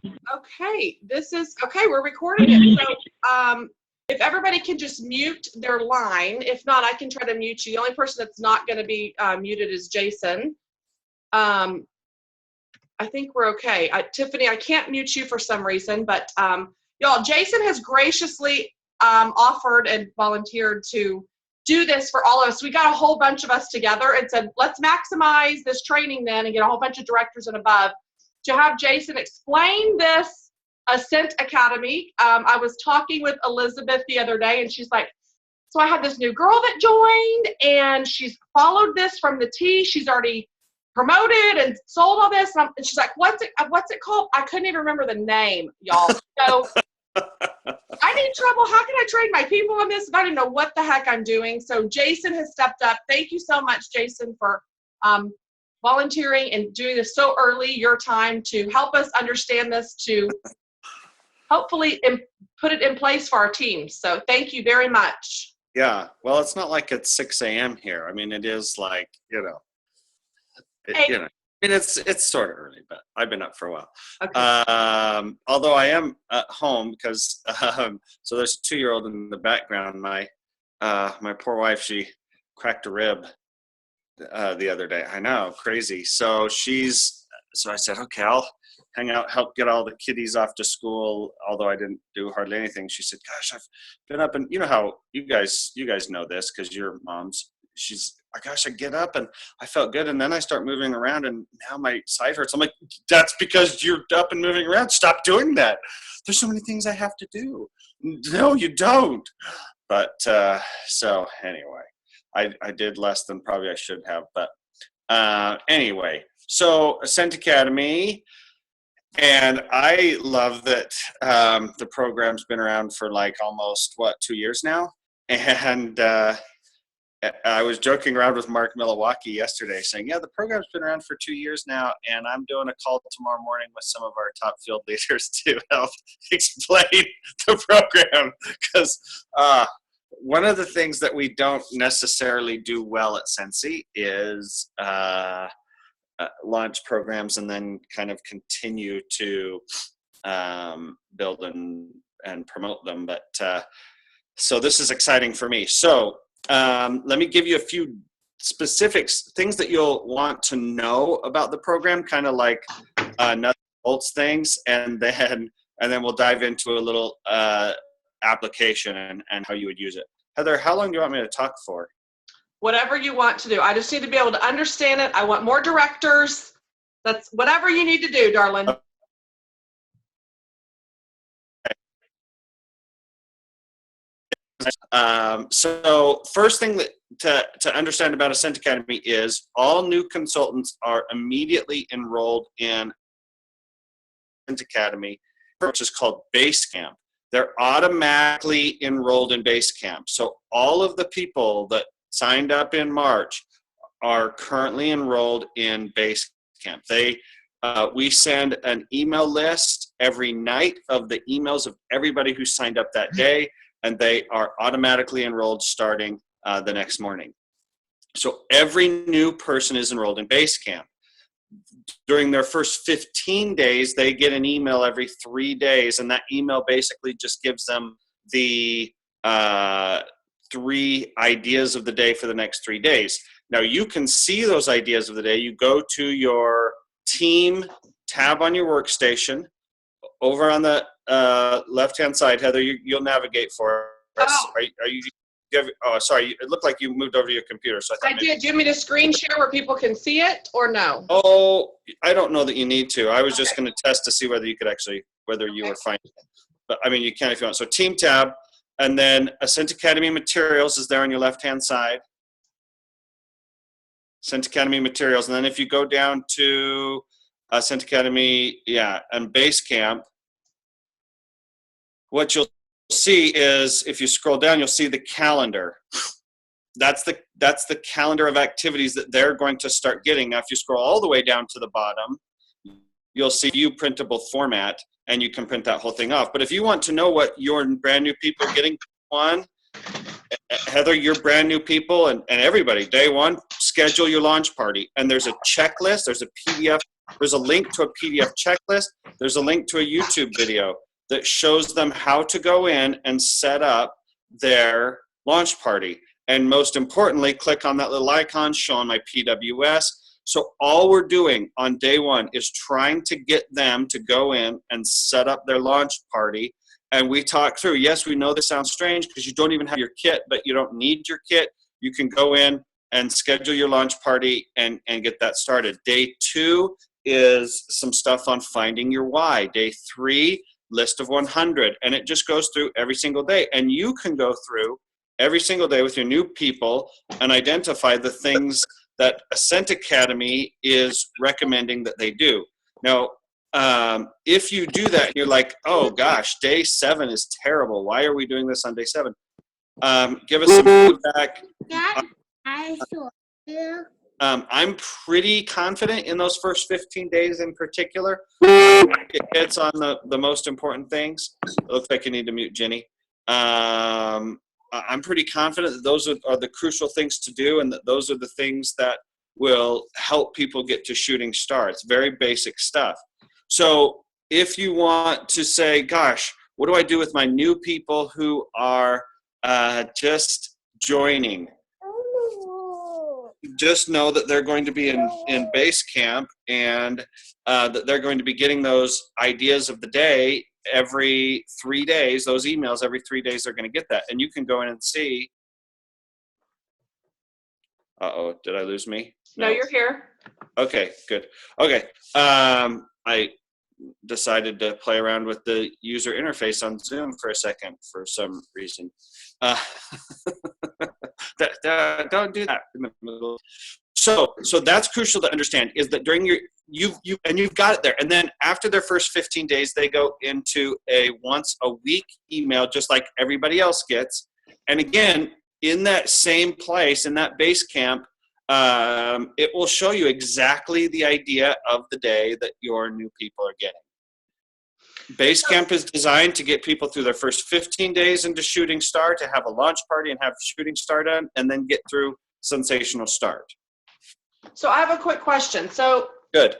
Okay, we're recording it. So, if everybody can just mute their line. If not, I can try to mute you. The only person that's not going to be muted is Jason. I think we're okay. Tiffany, I can't mute you for some reason, but y'all, Jason has graciously offered and volunteered to do this for all of us. We got a whole bunch of us together and said, let's maximize this training then and get a whole bunch of directors and above to have Jason explain this Ascent Academy. I was talking with Elizabeth the other day, and she's like, so I have this new girl that joined, and she's followed this from the T. She's already promoted and sold all this. And she's like, what's it called? I couldn't even remember the name, y'all. So I need trouble. How can I train my people on this? I don't know what the heck I'm doing. So Jason has stepped up. Thank you so much, Jason, for volunteering and doing this so early, your time, to help us understand this, to hopefully put it in place for our teams. So thank you very much. Yeah. Well, it's not like it's 6 a.m. here. I mean, it is like, it's sort of early, but I've been up for a while. Okay. Although I am at home because, so there's a 2-year-old in the background. My poor wife, she cracked a rib the other day. I know, crazy. So I said, okay, I'll hang out, help get all the kiddies off to school. Although I didn't do hardly anything. She said, gosh, I've been up, and you know how you guys know this because you're moms. She's, oh gosh, I get up and I felt good, and then I start moving around and now my side hurts. I'm like, that's because you're up and moving around. Stop doing that. There's so many things I have to do. No, you don't. But so anyway, I did less than probably I should have. But anyway, so Ascent Academy, and I love that the program's been around for like almost 2 years now, and I was joking around with Mark Milwaukee yesterday saying, yeah, the program's been around for 2 years now, and I'm doing a call tomorrow morning with some of our top field leaders to help explain the program. Because one of the things that we don't necessarily do well at Sensi is launch programs and then kind of continue to build and promote them. But so this is exciting for me. So let me give you a few specifics, things that you'll want to know about the program, kind of like nuts and bolts things, and then we'll dive into a little application and how you would use it. Heather, how long do you want me to talk for? Whatever you want to do. I just need to be able to understand it. I want more directors. That's whatever you need to do, darling. So first thing to understand about Ascent Academy is all new consultants are immediately enrolled in Ascent Academy, which is called Base Camp. They're automatically enrolled in Base Camp. So all of the people that signed up in March are currently enrolled in Base Camp. We send an email list every night of the emails of everybody who signed up that day, and they are automatically enrolled starting the next morning. So every new person is enrolled in Base Camp. During their first 15 days, they get an email every 3 days, and that email basically just gives them the 3 ideas of the day for the next 3 days. Now, you can see those ideas of the day. You go to your team tab on your workstation. Over on the left-hand side, Heather, you'll navigate for us. Oh. Sorry. It looked like you moved over to your computer. So I did. Do you want me to screen share where people can see it, or no? Oh, I don't know that you need to. I was just going to test to see whether you could whether you were fine. But I mean, you can if you want. So team tab, and then Ascent Academy Materials is there on your left-hand side. Ascent Academy Materials, and then if you go down to Ascent Academy, and Base Camp, what you'll see is, if you scroll down, you'll see the calendar. That's the calendar of activities that they're going to start getting. Now, if you scroll all the way down to the bottom, you'll see view printable format, and you can print that whole thing off. But if you want to know what your brand new people are getting on, Heather, your brand new people and everybody, day one, schedule your launch party. And there's a checklist, there's a PDF There's a link to a PDF checklist. There's a link to a YouTube video that shows them how to go in and set up their launch party. And most importantly, click on that little icon showing my PWS. So all we're doing on day one is trying to get them to go in and set up their launch party. And we talk through, yes, we know this sounds strange because you don't even have your kit, but you don't need your kit. You can go in and schedule your launch party and get that started. Day 2 is some stuff on finding your why. Day 3, list of 100. And it just goes through every single day. And you can go through every single day with your new people and identify the things that Ascent Academy is recommending that they do. Now, if you do that, you're like, oh gosh, day 7 is terrible. Why are we doing this on day 7? Give us some feedback. I'm pretty confident in those first 15 days in particular. It hits on the most important things. It looks like you need to mute Jenny. I'm pretty confident that those are the crucial things to do, and that those are the things that will help people get to shooting star. It's very basic stuff. So if you want to say, gosh, what do I do with my new people who are just joining? Just know that they're going to be in base camp, and that they're going to be getting those ideas of the day every 3 days. Those emails every 3 days, they're going to get that. And you can go in and see. Uh-oh, did I lose me? No, you're here. Okay, good. Okay. I decided to play around with the user interface on Zoom for a second for some reason. Don't do that in the middle. So that's crucial to understand, is that during you've got it there. And then after their first 15 days, they go into a once a week email, just like everybody else gets. And again, in that same place, in that base camp, it will show you exactly the idea of the day that your new people are getting. Base camp is designed to get people through their first 15 days into shooting star, to have a launch party and have shooting star done, and then get through sensational start. So I have a quick question. So good.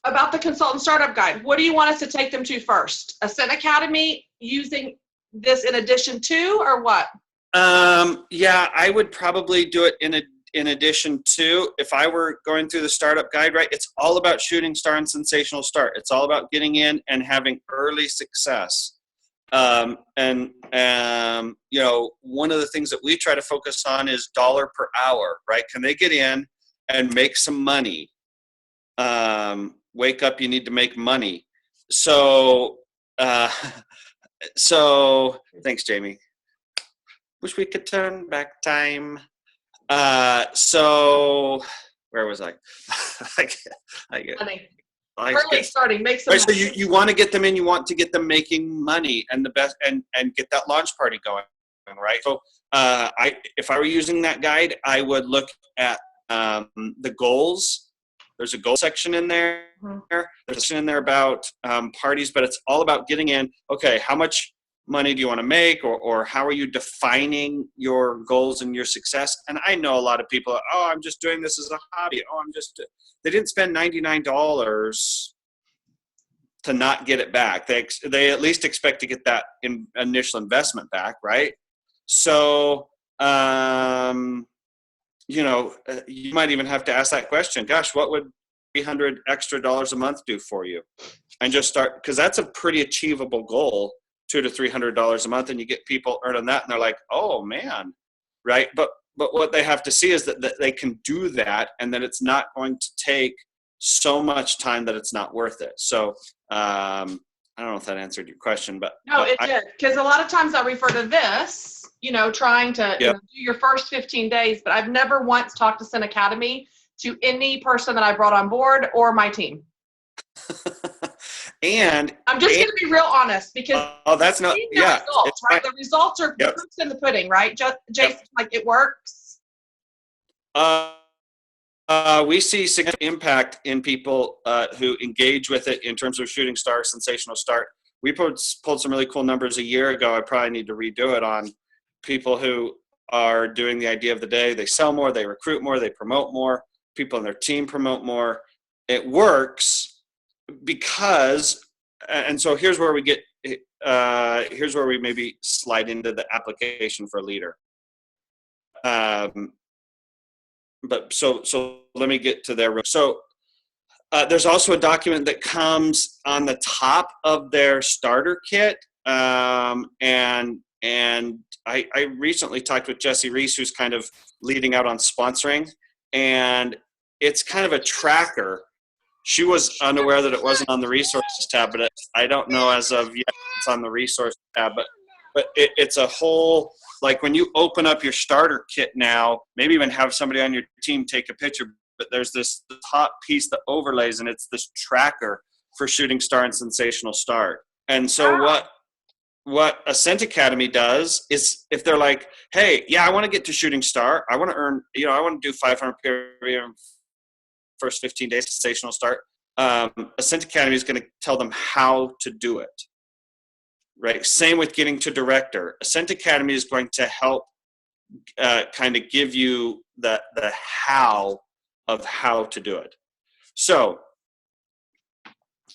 About the consultant startup guide, what do you want us to take them to first? Ascent Academy, using this in addition to, or what? Yeah, I would probably do it in addition to. If I were going through the startup guide, right, it's all about shooting star and sensational start. It's all about getting in and having early success. You know, one of the things that we try to focus on is dollar per hour, right? Can they get in and make some money? Wake up, you need to make money. So thanks, Jamie. Wish we could turn back time. So where was I? Early starting, make some money. So you want to get them in, you want to get them making money, and the best, and get that launch party going, right? So if I were using that guide, I would look at the goals. There's a goal section in there. Mm-hmm. There's a section in there about parties, but it's all about getting in. Okay, how much money do you want to make, or how are you defining your goals and your success? And I know a lot of people, oh, I'm just doing this as a hobby. Oh, they didn't spend $99 to not get it back. They at least expect to get that initial investment back, right? So, you know, you might even have to ask that question. Gosh, what would $300 extra a month do for you? And just start, because that's a pretty achievable goal. $200 to $300 a month, and you get people earning that, and they're like, "Oh man," right? But what they have to see is that they can do that, and that it's not going to take so much time that it's not worth it. So I don't know if that answered your question, but no, it did, because a lot of times I refer to this, you know, trying to do your first 15 days, but I've never once talked to Ascent Academy to any person that I brought on board or my team. And I'm just going to be real honest, because that's not results, right? The results are the proof's in the pudding, right? Jason, like, it works. We see significant impact in people who engage with it in terms of shooting star, sensational start. We pulled some really cool numbers a year ago. I probably need to redo it on people who are doing the idea of the day. They sell more, they recruit more, they promote more. People on their team promote more. it works because, and so here's where we get, here's where we maybe slide into the application for a leader. But so let me get to there. So there's also a document that comes on the top of their starter kit. And I recently talked with Jessie Reese, who's kind of leading out on sponsoring, and it's kind of a tracker. She was unaware that it wasn't on the resources tab, but I don't know as of yet it's on the resources tab, but it's a whole, like when you open up your starter kit now, maybe even have somebody on your team take a picture, but there's this top piece that overlays, and it's this tracker for Shooting Star and Sensational Start. And so what Ascent Academy does is, if they're like, hey, yeah, I want to get to Shooting Star, I want to earn, I want to do 500 period first 15 days, Sensational Start. Ascent Academy is going to tell them how to do it. Right. Same with getting to director. Ascent Academy is going to help kind of give you the how of how to do it. So,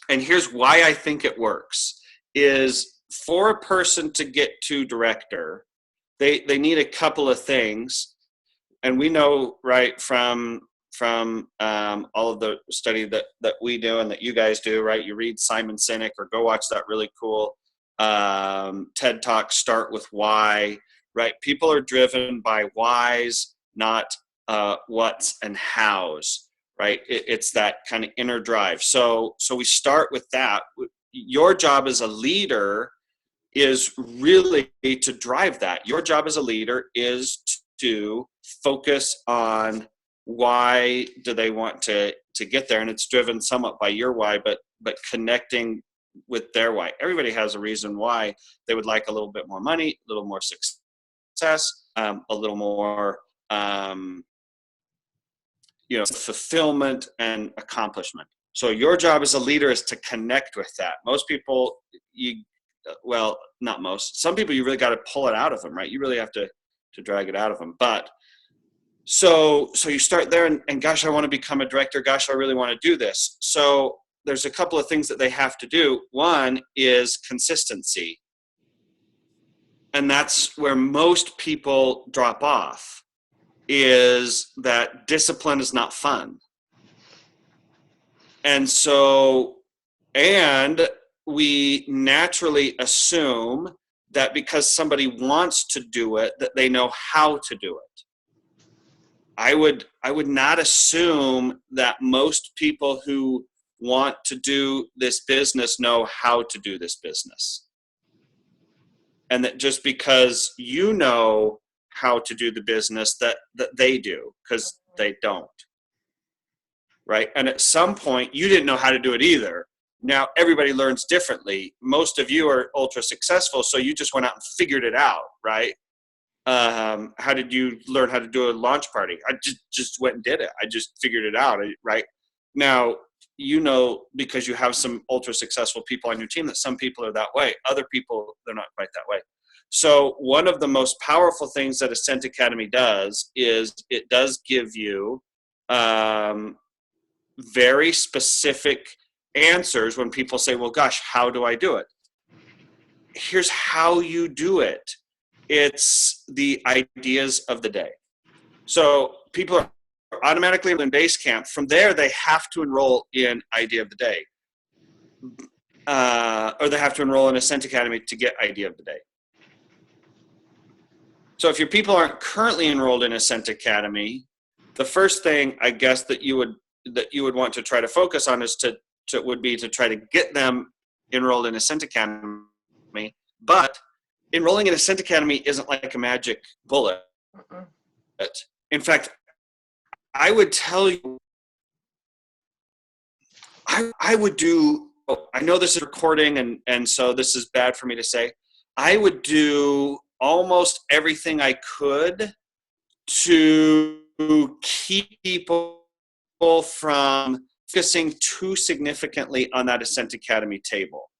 and here's why I think it works, is for a person to get to director, they need a couple of things. And we know, right, from all of the study that we do and that you guys do, right? You read Simon Sinek or go watch that really cool TED Talk, Start with Why, right? People are driven by whys, not what's and hows, right? It's that kind of inner drive. So we start with that. Your job as a leader is really to drive that. Your job as a leader is to focus on why do they want to get there, and it's driven somewhat by your why, but connecting with their why. Everybody has a reason why they would like a little bit more money, a little more success, a little more fulfillment and accomplishment. So your job as a leader is to connect with that. Most people, not most, some people you really got to pull it out of them, right? You really have to drag it out of them. But so you start there, and gosh, I want to become a director. Gosh, I really want to do this. So there's a couple of things that they have to do. One is consistency. And that's where most people drop off, is that discipline is not fun. And so, and we naturally assume that because somebody wants to do it, that they know how to do it. I would not assume that most people who want to do this business know how to do this business. And that just because you know how to do the business that they do, because they don't. Right? And at some point, you didn't know how to do it either. Now, everybody learns differently. Most of you are ultra successful, so you just went out and figured it out, right? How did you learn how to do a launch party? I just went and did it. I just figured it out, right? Now, because you have some ultra successful people on your team, that some people are that way. Other people, they're not quite that way. So one of the most powerful things that Ascent Academy does is it does give you very specific answers when people say, well, gosh, how do I do it? Here's how you do it. It's the ideas of the day. So people are automatically in base camp. From there, they have to enroll in idea of the day. Or they have to enroll in Ascent Academy to get idea of the day. So if your people aren't currently enrolled in Ascent Academy, the first thing I guess that you would want to try to focus on is would be to try to get them enrolled in Ascent Academy. But enrolling in Ascent Academy isn't like a magic bullet. In fact, I would tell you, I would do, I know this is recording and so this is bad for me to say, I would do almost everything I could to keep people from focusing too significantly on that Ascent Academy table.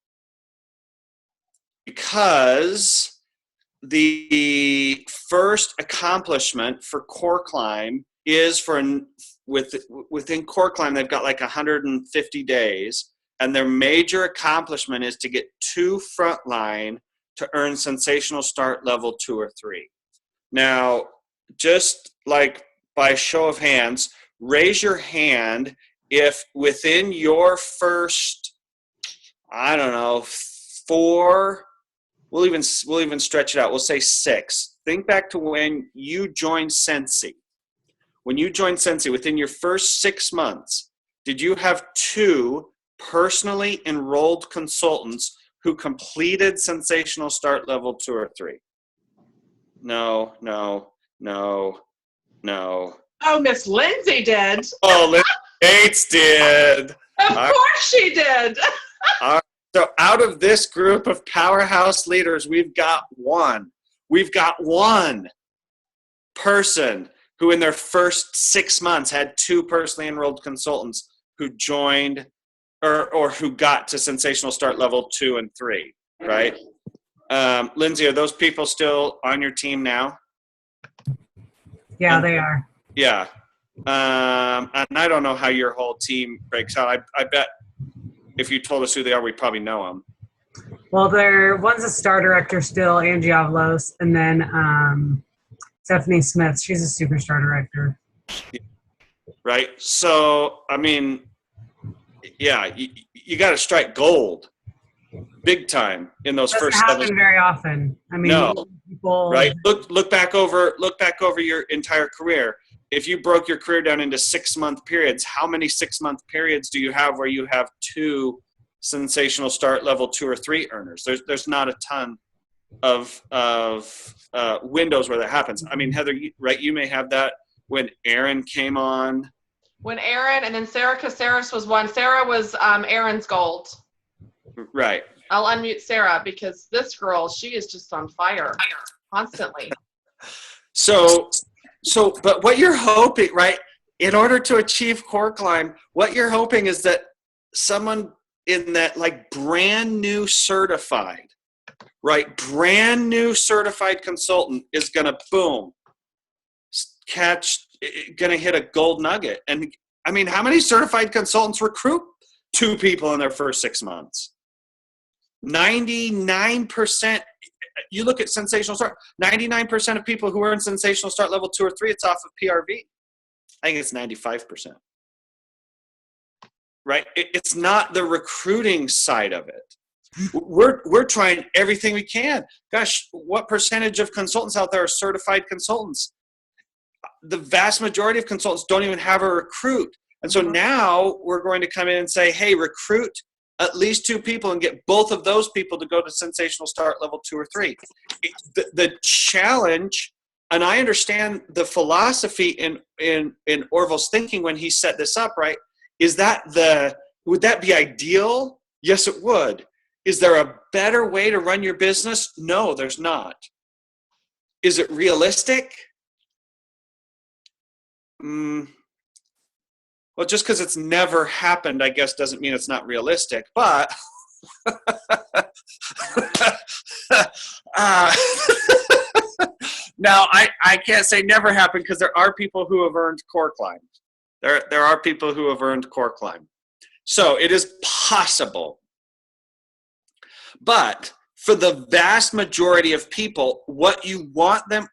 Because the first accomplishment for core climb is within Core Climb, they've got like 150 days, and their major accomplishment is to get 2 frontline to earn sensational start level 2 or 3. Now, just like by show of hands, raise your hand if within your first, I don't know, 4, we'll even stretch it out. We'll say 6. Think back to when you joined Sensi. When you joined Sensi, within your first 6 months, did you have 2 personally enrolled consultants who completed sensational start level 2 or 3? No. Oh, Miss Lindsay did. Oh, Lindsay Bates did. Of course she did. So out of this group of powerhouse leaders, we've got one person who in their first 6 months had 2 personally enrolled consultants who joined or who got to sensational start level 2 and 3, right? Lindsay, are those people still on your team now? Yeah, they are. Yeah. And I don't know how your whole team breaks out. I bet if you told us who they are, we probably know them. Well, one's a star director still, Angie Avalos, and then Stephanie Smith. She's a superstar director. Right. So, I mean, yeah, you got to strike gold big time in those first doesn't happen very often. I mean, no. People, right. Look back over your entire career. If you broke your career down into 6-month periods, how many 6-month periods do you have where you have 2 sensational start level 2 or 3 earners? There's not a ton of windows where that happens. I mean, Heather, right? You may have that when Aaron came on. When Aaron, and then Sarah Caceres was one. Sarah was Aaron's gold. Right. I'll unmute Sarah because this girl, she is just on fire constantly. So, but what you're hoping, right, in order to achieve Core Climb, what you're hoping is that someone in that like brand new certified consultant is going to boom, going to hit a gold nugget. And I mean, how many certified consultants recruit 2 people in their first 6 months? 99%. You look at sensational start, 99% of people who are in sensational start level 2 or 3, it's off of PRV. I think it's 95%. Right? It's not the recruiting side of it. We're trying everything we can. Gosh, what percentage of consultants out there are certified consultants? The vast majority of consultants don't even have a recruit. And so now we're going to come in and say, hey, recruit at least 2 people and get both of those people to go to sensational start level 2 or 3. The challenge, and I understand the philosophy in Orville's thinking when he set this up, right? Would that be ideal? Yes, it would. Is there a better way to run your business? No, there's not. Is it realistic? Well, just because it's never happened, I guess, doesn't mean it's not realistic. But now, I can't say never happened because there are people who have earned Core Climb. There are people who have earned Core Climb. So it is possible. But for the vast majority of people, what you want to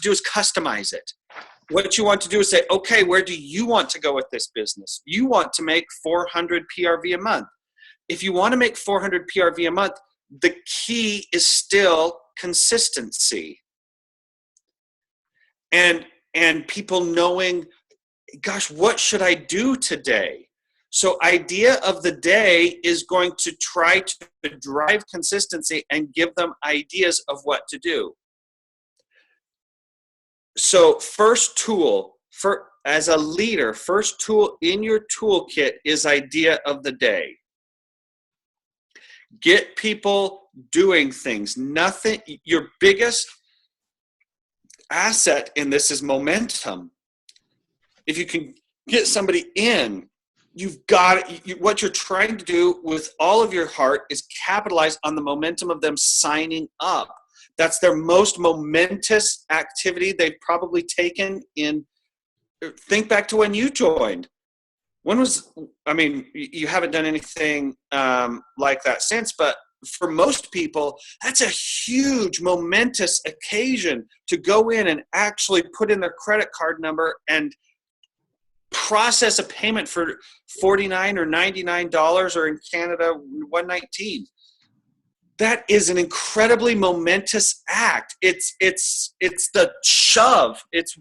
do is customize it. What you want to do is say, okay, where do you want to go with this business? You want to make 400 PRV a month. If you want to make 400 PRV a month, the key is still consistency. And people knowing, gosh, what should I do today? So idea of the day is going to try to drive consistency and give them ideas of what to do. So first tool, as a leader, first tool in your toolkit is idea of the day. Get people doing things. Your biggest asset in this is momentum. If you can get somebody in, you've got it. What you're trying to do with all of your heart is capitalize on the momentum of them signing up. That's their most momentous activity they've probably taken in think back to when you joined. You haven't done anything like that since, but for most people, that's a huge, momentous occasion to go in and actually put in their credit card number and process a payment for $49 or $99, or in Canada, $119. That is an incredibly momentous act. It's the shove. It's,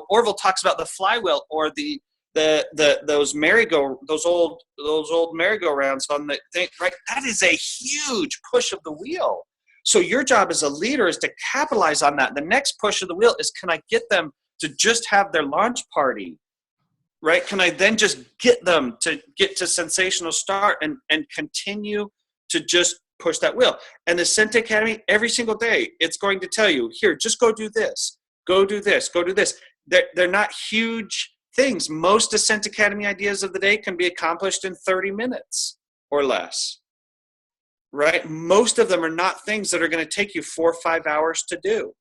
Orville talks about the flywheel, or those old merry-go-rounds on the thing, right? That is a huge push of the wheel. So your job as a leader is to capitalize on that. The next push of the wheel is, can I get them to just have their launch party, right? Can I then just get them to get to sensational start and continue to just push that wheel? And the Ascent Academy, every single day, it's going to tell you, here, just go do this, go do this, go do this. They're not huge things. Most Ascent Academy ideas of the day can be accomplished in 30 minutes or less, right? Most of them are not things that are going to take you 4 or 5 hours to do,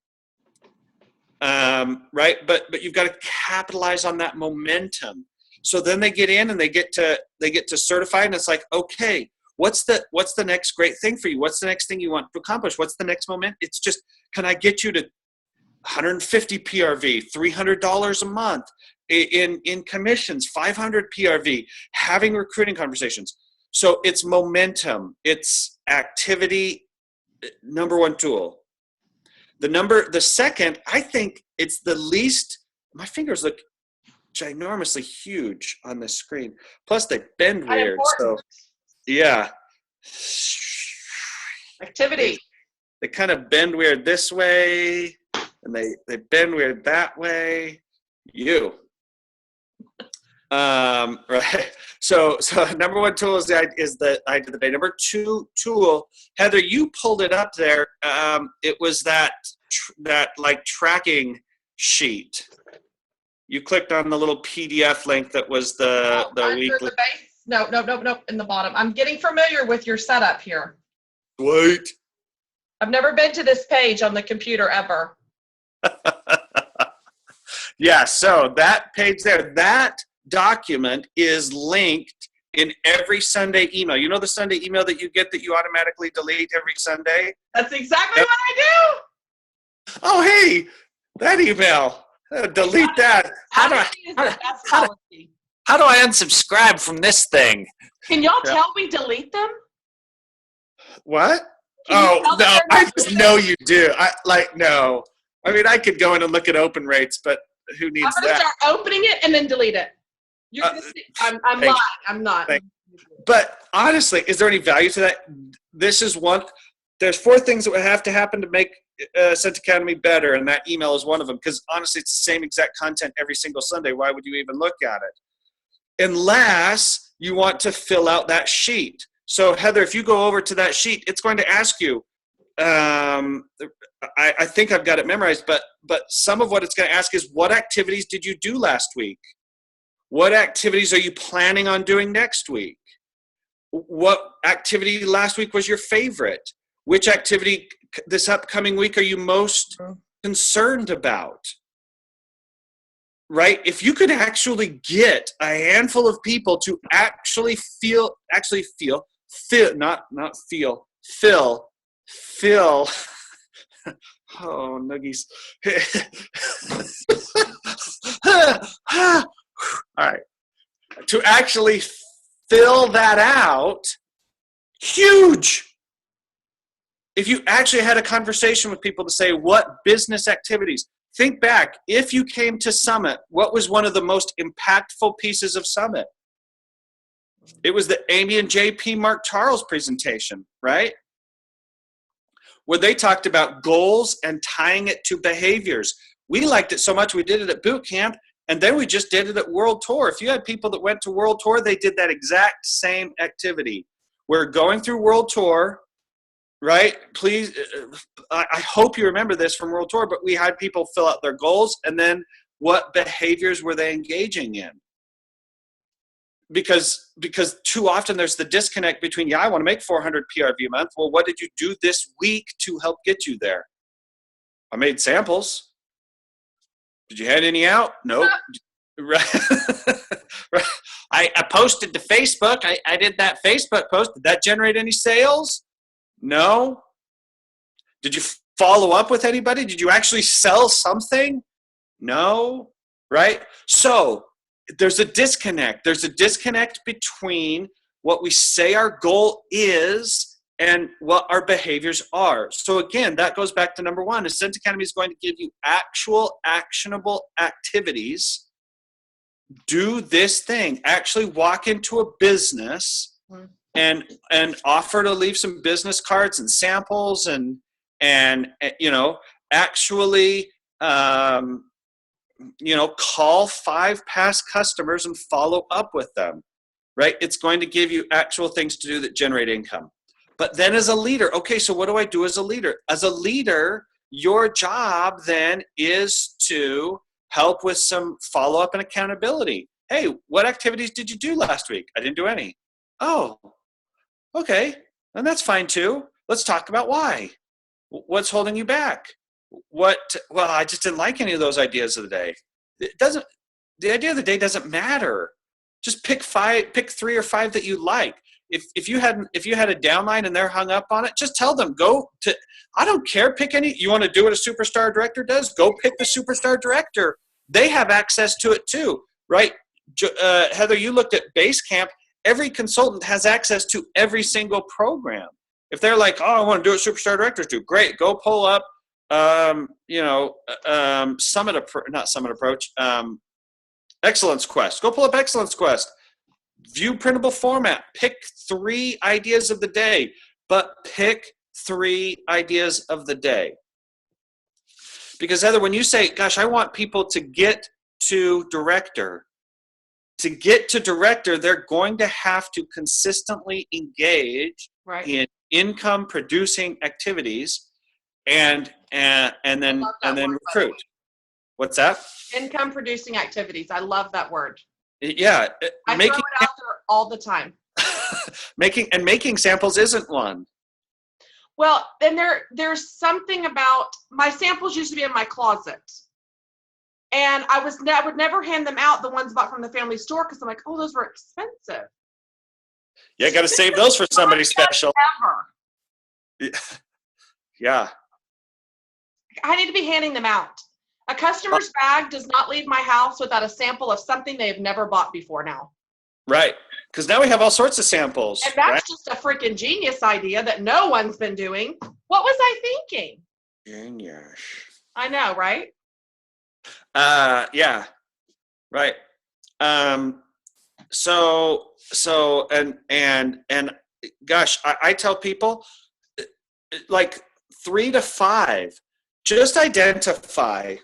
right? But you've got to capitalize on that momentum. So then they get in and they get to certify, and it's like, okay, what's the next great thing for you? What's the next thing you want to accomplish? What's the next moment? It's just, can I get you to 150 PRV, $300 a month in commissions, 500 PRV, having recruiting conversations. So it's momentum, it's activity, number one tool. The second, I think it's the least, my fingers look ginormously huge on this screen. Plus they bend weird. So yeah. Activity. They kind of bend weird this way, and they bend weird that way. Right. So number one tool is the idea of the day. Number two tool, Heather, you pulled it up there. It was that like tracking sheet. You clicked on the little PDF link that was the weekly. No, in the bottom. I'm getting familiar with your setup here. Wait. I've never been to this page on the computer ever. Yeah, so that page there, that document is linked in every Sunday email. You know the Sunday email that you get that you automatically delete every Sunday? That's exactly what I do. Oh, hey, that email. Delete that. How do I unsubscribe from this thing? Can y'all tell we delete them? What? Oh, no, I just know you do. No. I mean, I could go in and look at open rates, but who needs that? I'm going to start opening it and then delete it. You're gonna see, I'm lying. I'm not. But honestly, is there any value to that? This is one. There's 4 things that would have to happen to make Ascent Academy better, and that email is one of them. Because honestly, it's the same exact content every single Sunday. Why would you even look at it? Unless you want to fill out that sheet. So Heather, if you go over to that sheet, it's going to ask you. I think I've got it memorized, but some of what it's going to ask is, what activities did you do last week? What activities are you planning on doing next week? What activity last week was your favorite? Which activity this upcoming week are you most concerned about? Right? If you could actually get a handful of people to actually fill, oh, nuggies. All right. To actually fill that out, huge. If you actually had a conversation with people to say, what business activities? Think back. If you came to Summit, what was one of the most impactful pieces of Summit? It was the Amy and JP Mark Charles presentation, right? Where they talked about goals and tying it to behaviors. We liked it so much, we did it at boot camp, and then we just did it at World Tour. If you had people that went to World Tour, they did that exact same activity. We're going through World Tour, right? Please, I hope you remember this from World Tour, but we had people fill out their goals, and then what behaviors were they engaging in? Because too often there's the disconnect between, I want to make 400 PRV a month. Well, what did you do this week to help get you there? I made samples. Did you hand any out? Nope. Right. Right. I posted to Facebook. I did that Facebook post. Did that generate any sales? No. Did you follow up with anybody? Did you actually sell something? No. Right? So there's a disconnect. There's a disconnect between what we say our goal is and what our behaviors are. So again, that goes back to number one. Ascent Academy is going to give you actual actionable activities. Do this thing. Actually walk into a business and offer to leave some business cards and samples and actually call 5 past customers and follow up with them. Right? It's going to give you actual things to do that generate income. But then as a leader, okay, so what do I do as a leader? As a leader, your job then is to help with some follow-up and accountability. Hey, what activities did you do last week? I didn't do any. Oh, okay. And that's fine too. Let's talk about why. What's holding you back? Well, I just didn't like any of those ideas of the day. The idea of the day doesn't matter. Just pick 3 or 5 that you like. If you had a downline and they're hung up on it, just tell them, I don't care, pick any. You want to do what a superstar director does? Go pick the superstar director. They have access to it too, right? Heather, you looked at Basecamp. Every consultant has access to every single program. If they're like, I want to do what superstar directors do, great. Go pull up, Excellence Quest. Go pull up Excellence Quest. View printable format. Pick 3 ideas of the day, but pick 3 ideas of the day. Because Heather, when you say, gosh, I want people to get to director, they're going to have to consistently engage in income producing activities and then recruit. What's that? Income producing activities. I love that word. Yeah. I throw it out there all the time. making samples isn't one. Well, and there's something about my samples used to be in my closet. And I would never hand them out, the ones bought from the family store, because I'm like, oh, those were expensive. Yeah, got to save those for somebody special. Ever. Yeah. I need to be handing them out. A customer's bag does not leave my house without a sample of something they've never bought before now. Right. Because now we have all sorts of samples. And that's just a freaking genius idea that no one's been doing. What was I thinking? Genius. I know, right? Yeah. Right. So gosh, I tell people like 3 to 5, just identify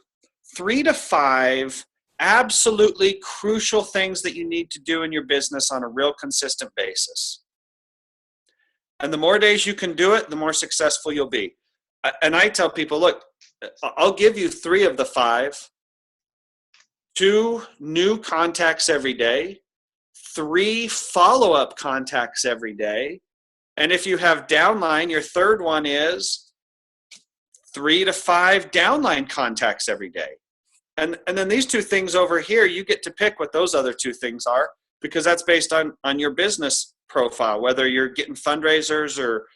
3 to 5 absolutely crucial things that you need to do in your business on a real consistent basis. And the more days you can do it, the more successful you'll be. And I tell people, look, I'll give you 3 of the 5. 2 new contacts every day, 3 follow-up contacts every day. And if you have downline, your third one is 3 to 5 downline contacts every day. And then these 2 things over here, you get to pick what those other 2 things are, because that's based on your business profile, whether you're getting fundraisers or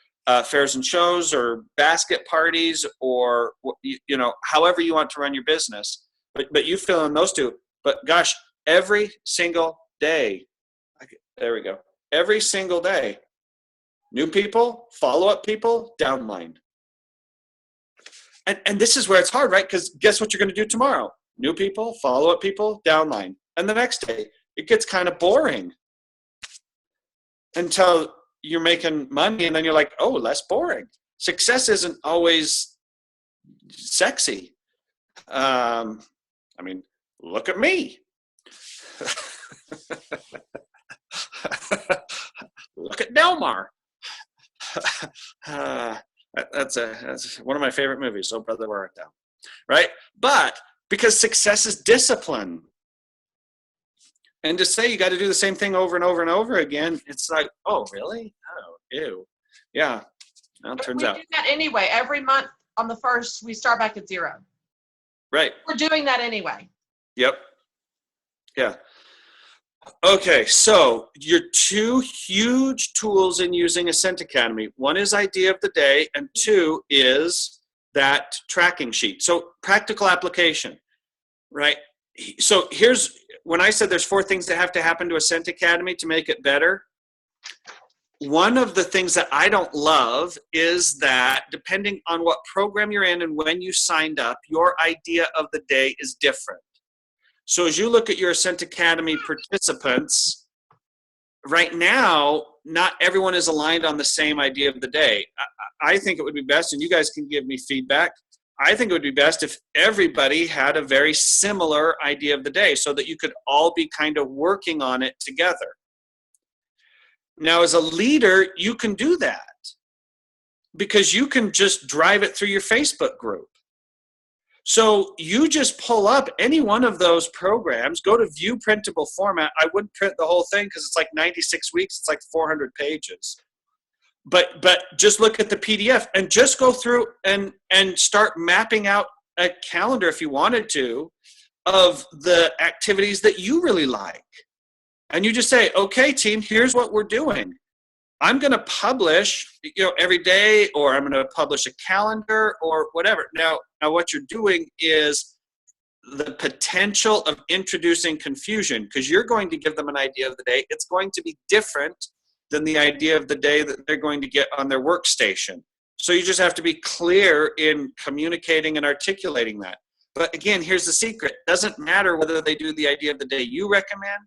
fairs and shows or basket parties or, however you want to run your business. But you fill in those 2. But gosh, every single day, there we go. Every single day, new people, follow-up people, downline. And this is where it's hard, right? Because guess what you're going to do tomorrow? New people, follow-up people, downline. And the next day, it gets kind of boring until you're making money, and then you're like, oh, less boring. Success isn't always sexy. Look at me. Look at Delmar. That's one of my favorite movies. Oh, brother, where art thou? Right? But because success is discipline. And to say you got to do the same thing over and over and over again, it's like, oh, really? Oh, ew. Yeah. Well, it turns out. We do that anyway. Every month on the 1st, we start back at 0. Right. We're doing that anyway. Yep. Yeah. Okay, so your two huge tools in using Ascent Academy. One is idea of the day, and two is that tracking sheet. So practical application, right? So here's, when I said there's 4 things that have to happen to Ascent Academy to make it better, one of the things that I don't love is that depending on what program you're in and when you signed up, your idea of the day is different. So as you look at your Ascent Academy participants, right now, not everyone is aligned on the same idea of the day. I think it would be best, and you guys can give me feedback, I think it would be best if everybody had a very similar idea of the day so that you could all be kind of working on it together. Now, as a leader, you can do that because you can just drive it through your Facebook group. So you just pull up any one of those programs, go to view printable format. I wouldn't print the whole thing because it's like 96 weeks. It's like 400 pages. But just look at the PDF and just go through and start mapping out a calendar if you wanted to of the activities that you really like. And you just say, okay, team, here's what we're doing. I'm going to publish, every day, or I'm going to publish a calendar or whatever. Now what you're doing is the potential of introducing confusion because you're going to give them an idea of the day. It's going to be different than the idea of the day that they're going to get on their workstation. So you just have to be clear in communicating and articulating that. But again, here's the secret. It doesn't matter whether they do the idea of the day you recommend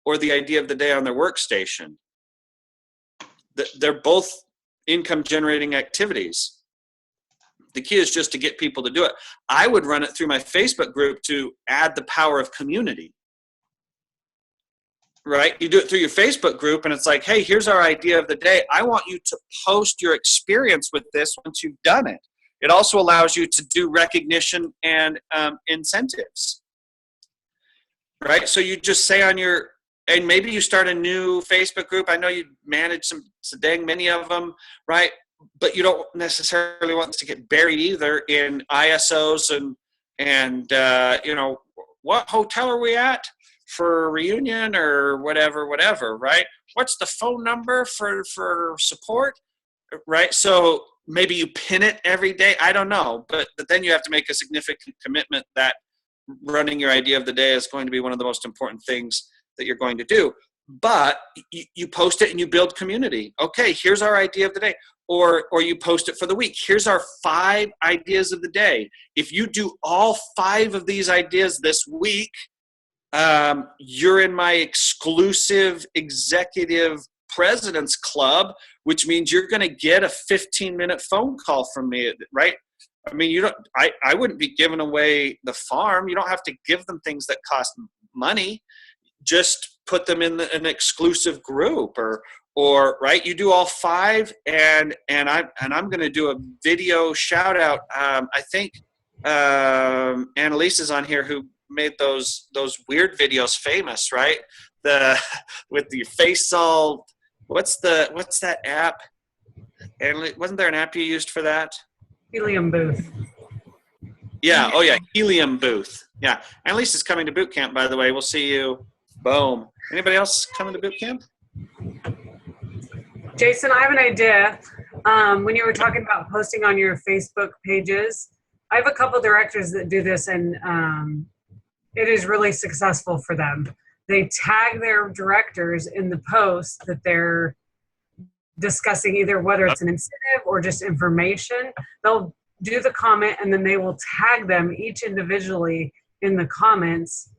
or the idea of the day on their workstation. They're both income generating activities. The key is just to get people to do it. I would run it through my Facebook group to add the power of community. Right? You do it through your Facebook group and it's like, hey, here's our idea of the day. I want you to post your experience with this once you've done it. It also allows you to do recognition and incentives. Right? So you just say on your, and maybe you start a new Facebook group. I know you manage so dang many of them, right? But you don't necessarily want to get buried either in ISOs and what hotel are we at for a reunion or whatever, right? What's the phone number for support, right? So maybe you pin it every day. I don't know, but then you have to make a significant commitment that running your idea of the day is going to be one of the most important things that you're going to do. But you post it and you build community. Okay, here's our idea of the day. Or you post it for the week. Here's our 5 ideas of the day. If you do all 5 of these ideas this week, you're in my exclusive executive president's club, which means you're going to get a 15-minute phone call from me, right? I mean, I wouldn't be giving away the farm. You don't have to give them things that cost money. Just put them in an exclusive group or right. You do all 5 and I'm going to do a video shout out. I think Annalise is on here who made those weird videos famous, right? With your face all, what's that app? And wasn't there an app you used for that? Helium booth. Yeah. Oh yeah. Helium booth. Yeah. Annalise is coming to boot camp, by the way. We'll see you. Boom. Anybody else coming to boot camp? Jason, I have an idea. When you were talking about posting on your Facebook pages, I have a couple directors that do this and it is really successful for them. They tag their directors in the post that they're discussing, either whether it's an incentive or just information. They'll do the comment and then they will tag them each individually in the comments,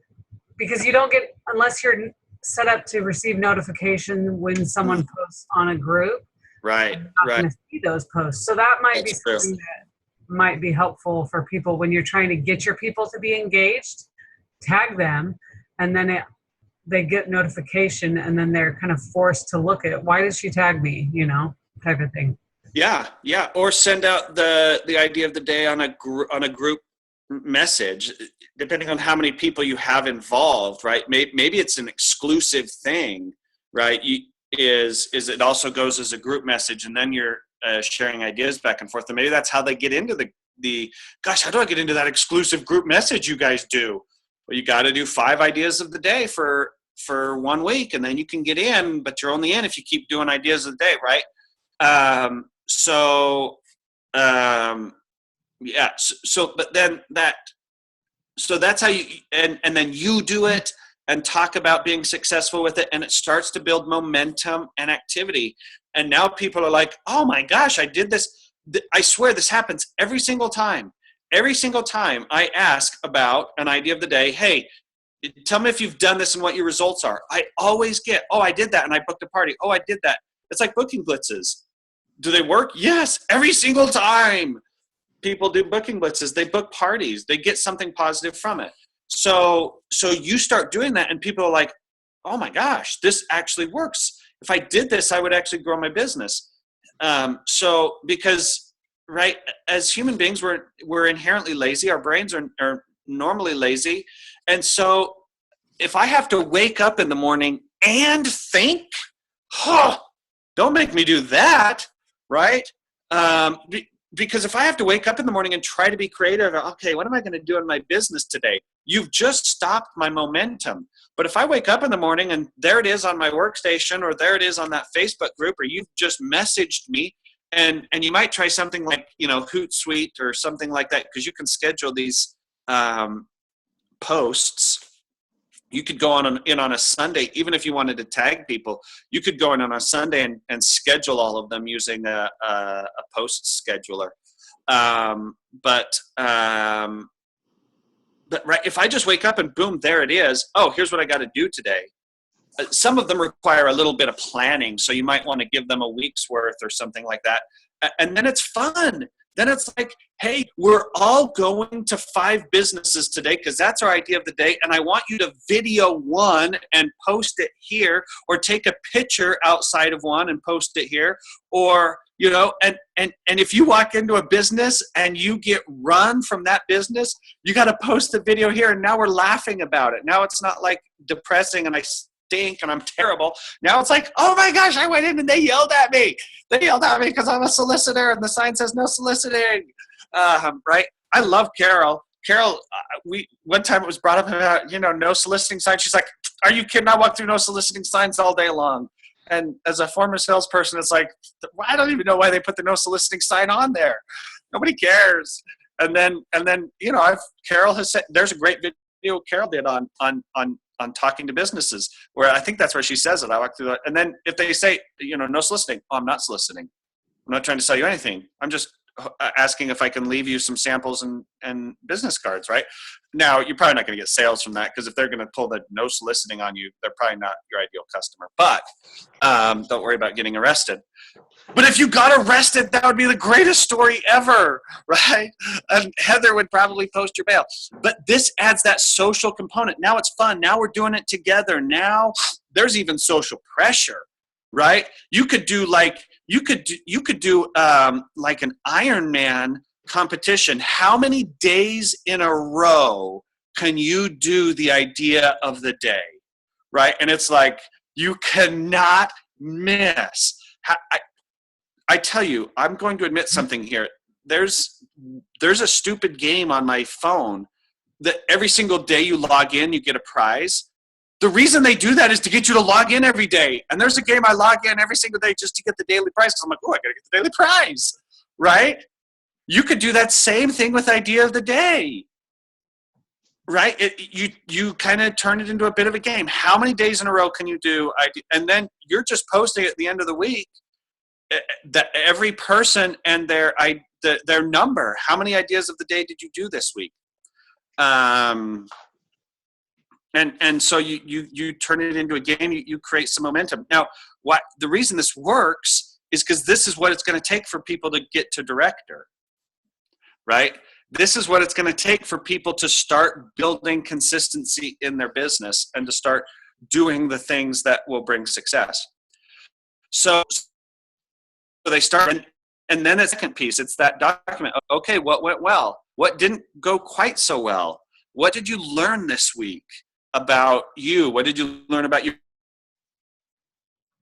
because you don't get, unless you're set up to receive notification when someone posts on a group. Right. You're not going to see those posts. So that might be something that might be helpful for people when you're trying to get your people to be engaged. Tag them, and then they get notification, and then they're kind of forced to look at, why does she tag me, type of thing. Yeah. Or send out the idea of the day on a group message, depending on how many people you have involved, right? Maybe it's an exclusive thing, right? It also goes as a group message, and then you're sharing ideas back and forth. And maybe that's how they get into the gosh, how do I get into that exclusive group message you guys do? Well, you got to do 5 ideas of the day for 1 week, and then you can get in, but you're only in if you keep doing ideas of the day, right? Yeah. But then so that's how you, and then you do it and talk about being successful with it, and it starts to build momentum and activity. And now people are like, oh my gosh, I did this. I swear this happens every single time. Every single time I ask about an idea of the day, hey, tell me if you've done this and what your results are. I always get, oh, I did that and I booked a party. Oh, I did that. It's like booking blitzes. Do they work? Yes, every single time. People do booking blitzes. They book parties. They get something positive from it. So you start doing that, and people are like, oh my gosh, this actually works. If I did this, I would actually grow my business. Because, right, as human beings, we're inherently lazy. Our brains are normally lazy. And so if I have to wake up in the morning and think, don't make me do that, right? Because if I have to wake up in the morning and try to be creative, okay, what am I going to do in my business today? You've just stopped my momentum. But if I wake up in the morning and there it is on my workstation, or there it is on that Facebook group, or you've just messaged me, and you might try something like, Hootsuite or something like that, because you can schedule these posts. You could go in on a Sunday, even if you wanted to tag people. You could go in on a Sunday and schedule all of them using a post scheduler. But right, if I just wake up and boom, there it is. Oh, here's what I got to do today. Some of them require a little bit of planning, so you might want to give them a week's worth or something like that. And then it's fun. Then it's like, hey, we're all going to 5 businesses today because that's our idea of the day. And I want you to video one and post it here, or take a picture outside of one and post it here. Or, and if you walk into a business and you get run from that business, you got to post the video here. And now we're laughing about it. Now it's not like depressing and I stink and I'm terrible. Now it's like, oh my gosh, I went in and they yelled at me. They yelled at me because I'm a solicitor and the sign says no soliciting. Right? I love Carol. Carol, one time it was brought up about, no soliciting signs. She's like, are you kidding? I walk through no soliciting signs all day long. And as a former salesperson, it's like, I don't even know why they put the no soliciting sign on there. Nobody cares. And then Carol has said, there's a great video Carol did on talking to businesses, where I think that's where she says it. I walk through that. And then if they say, no soliciting, I'm not soliciting. I'm not trying to sell you anything. I'm just asking if I can leave you some samples and business cards, right? Now, you're probably not going to get sales from that, because if they're going to pull the no soliciting on you, they're probably not your ideal customer. But don't worry about getting arrested. But if you got arrested, that would be the greatest story ever, right? And Heather would probably post your bail. But this adds that social component. Now it's fun. Now we're doing it together. Now there's even social pressure, right? You could do like an Ironman competition. How many days in a row can you do the idea of the day, right? And it's like, you cannot miss. I tell you, I'm going to admit something here. There's a stupid game on my phone that every single day you log in, you get a prize. The reason they do that is to get you to log in every day. And there's a game I log in every single day just to get the daily prize, because I'm like, oh, I got to get the daily prize, right? You could do that same thing with idea of the day, right? You kind of turn it into a bit of a game. How many days in a row can you do? And then you're just posting at the end of the week that every person and their number. How many ideas of the day did you do this week? And so you turn it into a game. You create some momentum. Now, the reason this works is because this is what it's going to take for people to get to director, right? This is what it's going to take for people to start building consistency in their business and to start doing the things that will bring success. So they start, and then the second piece, it's that document. Okay, what went well? What didn't go quite so well? What did you learn this week about you? What did you learn about your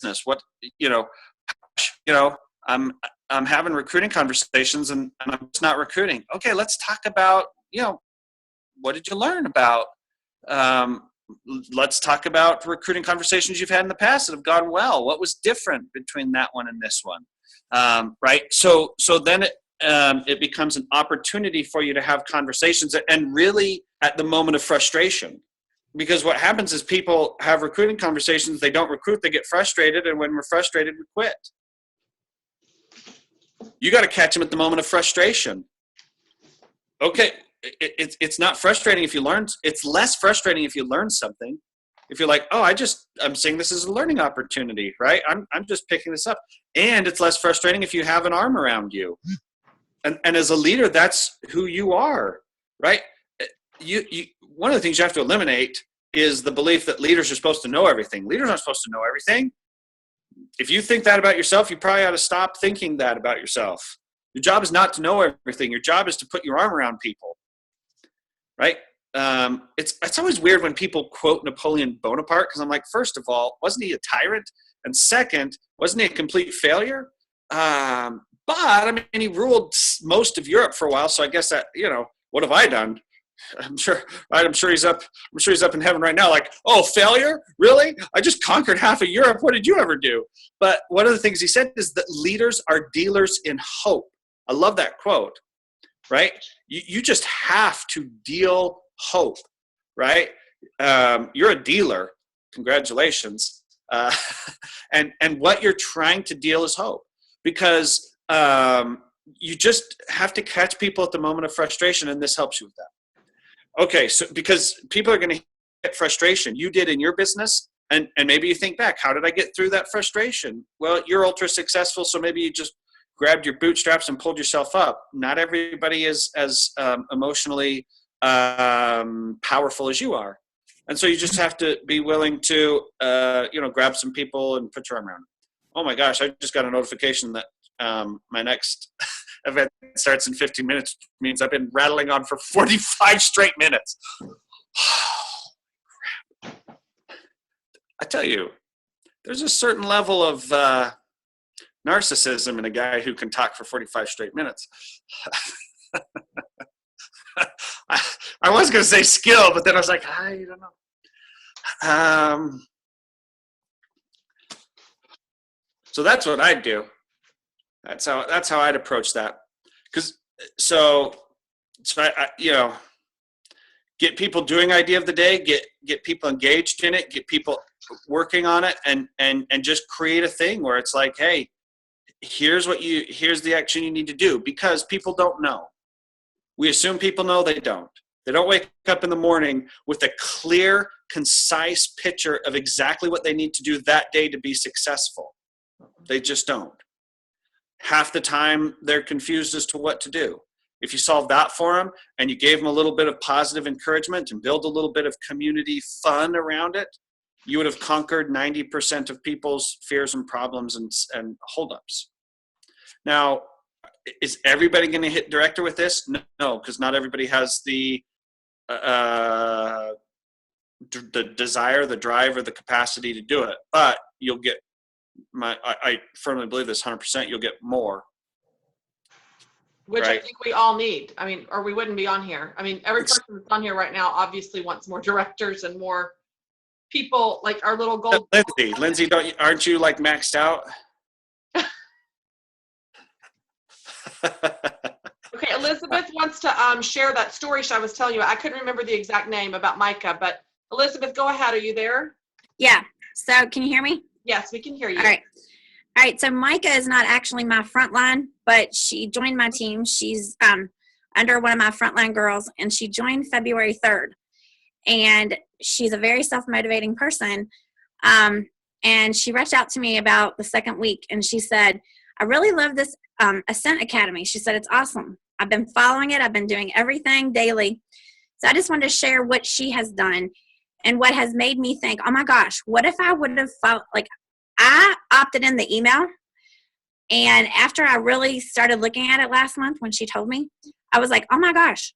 business? I'm having recruiting conversations and I'm just not recruiting. Okay, let's talk about, what did you learn about let's talk about recruiting conversations you've had in the past that have gone well. What was different between that one and this one? Right? So then it becomes an opportunity for you to have conversations, and really at the moment of frustration. Because what happens is people have recruiting conversations, they don't recruit, they get frustrated, and when we're frustrated, we quit. You got to catch them at the moment of frustration. Okay, it's not frustrating if you learn. It's less frustrating if you learn something. If you're like, oh, I'm seeing this as a learning opportunity, right? I'm just picking this up. And it's less frustrating if you have an arm around you. And as a leader, that's who you are, right? You one of the things you have to eliminate is the belief that leaders are supposed to know everything. Leaders aren't supposed to know everything. If you think that about yourself, you probably ought to stop thinking that about yourself. Your job is not to know everything. Your job is to put your arm around people, right? It's always weird when people quote Napoleon Bonaparte, because I'm like, first of all, wasn't he a tyrant? And second, wasn't he a complete failure? But I mean, he ruled most of Europe for a while, so I guess that, what have I done? I'm sure he's up in heaven right now, like, oh, failure? Really? I just conquered half of Europe. What did you ever do? But one of the things he said is that leaders are dealers in hope. I love that quote, right? You just have to deal hope, right? You're a dealer. Congratulations. And what you're trying to deal is hope, because you just have to catch people at the moment of frustration, and this helps you with that. Okay, so because people are going to get frustration. You did in your business, and maybe you think back, how did I get through that frustration? Well, you're ultra successful, so maybe you just grabbed your bootstraps and pulled yourself up. Not everybody is as emotionally powerful as you are. And so you just have to be willing to, grab some people and put your arm around them. Oh my gosh, I just got a notification that my next event starts in 15 minutes, means I've been rattling on for 45 straight minutes. Crap. I tell you, there's a certain level of narcissism in a guy who can talk for 45 straight minutes. I was going to say skill, but then I was like, I don't know. So that's what I'd do. That's how I'd approach that. So I get people doing idea of the day, get people engaged in it, get people working on it, and just create a thing where it's like, hey, here's the action you need to do, because people don't know. We assume people know, they don't. They don't wake up in the morning with a clear, concise picture of exactly what they need to do that day to be successful. They just don't. Half the time, they're confused as to what to do. If you solve that for them and you gave them a little bit of positive encouragement and build a little bit of community fun around it, you would have conquered 90% of people's fears and problems and holdups. Now, is everybody going to hit director with this? No, because not everybody has the desire, the drive, or the capacity to do it. But you'll get I firmly believe this 100%. You'll get more. Which right? I think we all need. I mean, or we wouldn't be on here. I mean, every person that's on here right now obviously wants more directors and more people, like our little gold. Lindsay, aren't you like maxed out? Okay, Elizabeth wants to share that story I was telling you. I couldn't remember the exact name about Micah, but Elizabeth, go ahead. Are you there? Yeah. So can you hear me? Yes, we can hear you. All right. So Micah is not actually my frontline, but she joined my team. She's under one of my frontline girls, and she joined February 3rd. And she's a very self-motivating person. And she reached out to me about the second week, and she said, I really love this Ascent Academy. She said, it's awesome. I've been following it. I've been doing everything daily. So I just wanted to share what she has done and what has made me think, oh my gosh, what if I would have followed, like I opted in the email, and after I really started looking at it last month when she told me, I was like, oh my gosh,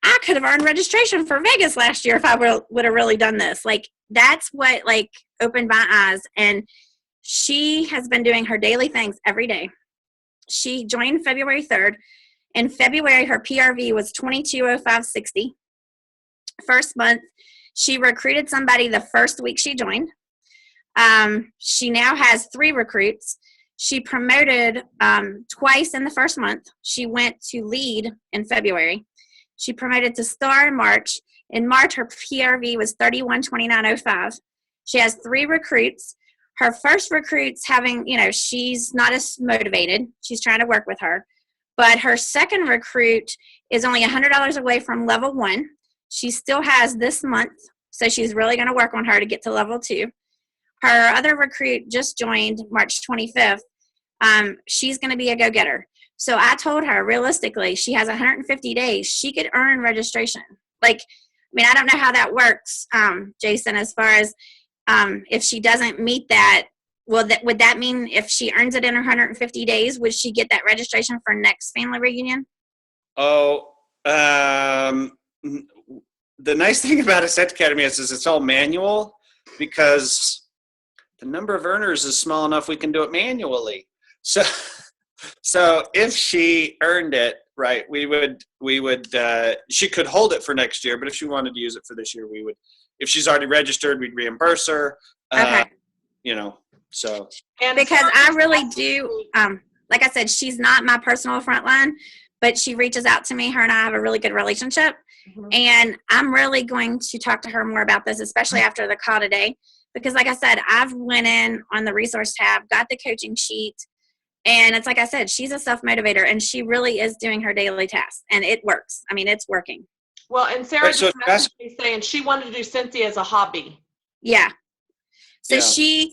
I could have earned registration for Vegas last year if I would have really done this. Like that's what like opened my eyes. And she has been doing her daily things every day. She joined February 3rd. In February, her PRV was 220560. First month, She recruited somebody the first week she joined. She now has 3 recruits. She promoted twice in the first month. She went to lead in February. She promoted to star in March. In March, her PRV was 3129.05. She has 3 recruits. Her first recruit's having, she's not as motivated. She's trying to work with her. But her second recruit is only $100 away from level 1. She still has this month, so she's really going to work on her to get to level 2. Her other recruit just joined March 25th. She's going to be a go-getter. So I told her, realistically, she has 150 days. She could earn registration. I don't know how that works, Jason, as far as if she doesn't meet that, would that mean if she earns it in her 150 days, would she get that registration for next family reunion? Oh, the nice thing about Ascent Academy is it's all manual, because the number of earners is small enough we can do it manually. So if she earned it, right, we would she could hold it for next year, but if she wanted to use it for this year, we would. If she's already registered, we'd reimburse her. Okay. So. And because I really do, like I said, she's not my personal frontline, but she reaches out to me. Her and I have a really good relationship. Mhm. And I'm really going to talk to her more about this, especially after the call today. Because like I said, I've went in on the resource tab, got the coaching sheet, and it's like I said, she's a self-motivator, and she really is doing her daily tasks, and it works. I mean, it's working. Well, and Sarah Right, so just messaged me saying she wanted to do Cynthia as a hobby. Yeah. So Yeah.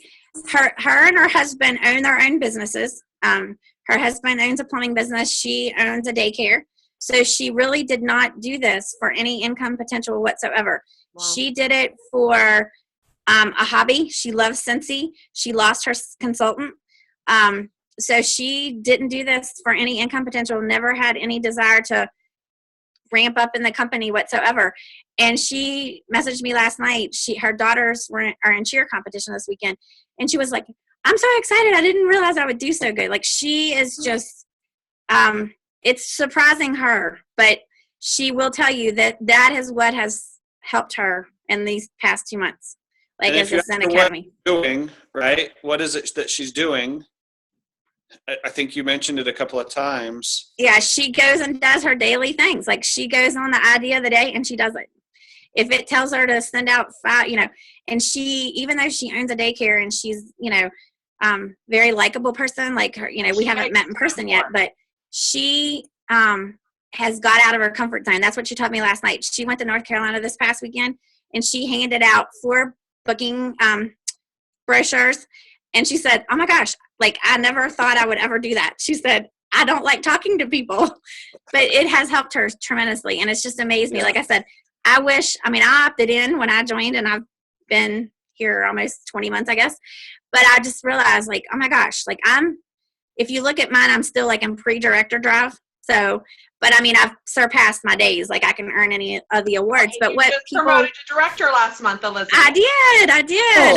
her and her husband own their own businesses. Her husband owns a plumbing business. She owns a daycare. So she really did not do this for any income potential whatsoever. Wow. She did it for a hobby. She loves Cincy. She lost her consultant. So she didn't do this for any income potential, never had any desire to ramp up in the company whatsoever. And she messaged me last night. Her daughters are in cheer competition this weekend. And she was like, I'm so excited. I didn't realize I would do so good. Like, she is just, it's surprising her, but she will tell you that is what has helped her in these past 2 months. Like, as a Zen Academy. Doing, right? What is it that she's doing? I think you mentioned it a couple of times. Yeah, she goes and does her daily things. Like, she goes on the idea of the day and she does it. If it tells her to send out 5, and she, even though she owns a daycare and she's, very likable person, like her, we haven't met in person yet, but she has got out of her comfort zone. That's what she taught me last night. She went to North Carolina this past weekend and she handed out 4 booking brochures. And she said, oh my gosh, like, I never thought I would ever do that. She said, I don't like talking to people, but it has helped her tremendously. And it's just amazed me. Like I said, I opted in when I joined, and I've been here almost 20 months, I guess. But I just realized, like, oh my gosh, like, if you look at mine, I'm still like in pre-director drive. So, but I've surpassed my days. Like, I can earn any of the awards. But what just people promoted to director last month, Elizabeth. I did.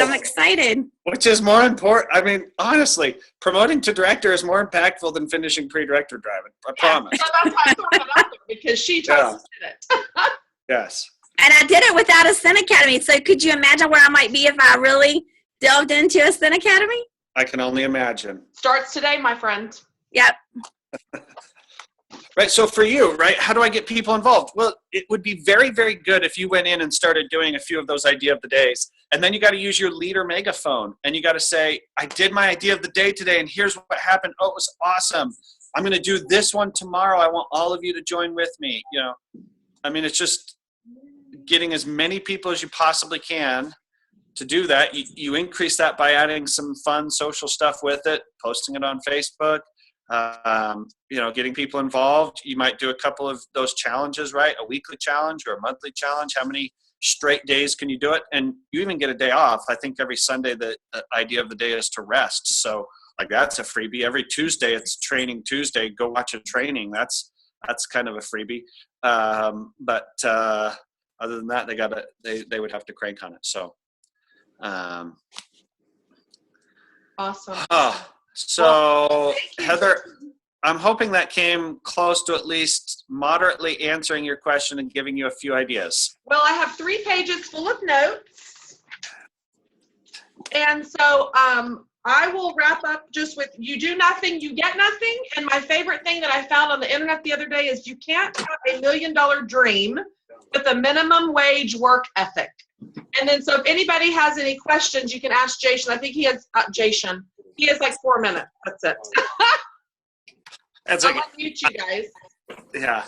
Oh. I'm excited. Which is more important. Honestly, promoting to director is more impactful than finishing pre-director driving. I promise. So that's why I threw it out there, because she just did it. Yes. And I did it without Ascent Academy. So could you imagine where I might be if I really delved into Ascent Academy? I can only imagine. Starts today, my friend. Yep. Right. So for you, right, how do I get people involved? Well, it would be very, very good if you went in and started doing a few of those idea of the days. And then you got to use your leader megaphone. And you got to say, I did my idea of the day today, and here's what happened. Oh, it was awesome. I'm going to do this one tomorrow. I want all of you to join with me. It's just getting as many people as you possibly can to do that. You increase that by adding some fun social stuff with it, posting it on Facebook, getting people involved. You might do a couple of those challenges, right? A weekly challenge or a monthly challenge. How many straight days can you do it? And you even get a day off. I think every Sunday the idea of the day is to rest. So like, that's a freebie. Every Tuesday it's Training Tuesday. Go watch a training. That's kind of a freebie. But other than that, they would have to crank on it. So Awesome. so Heather, I'm hoping that came close to at least moderately answering your question and giving you a few ideas. Well, I have 3 pages full of notes. And so I will wrap up just with you do nothing, you get nothing. And my favorite thing that I found on the internet the other day is you can't have $1 million dream with a minimum wage work ethic. And then so if anybody has any questions, you can ask Jason. I think he has, Jason. He has like 4 minutes. That's it. That's I'll okay. unmute you guys. Yeah.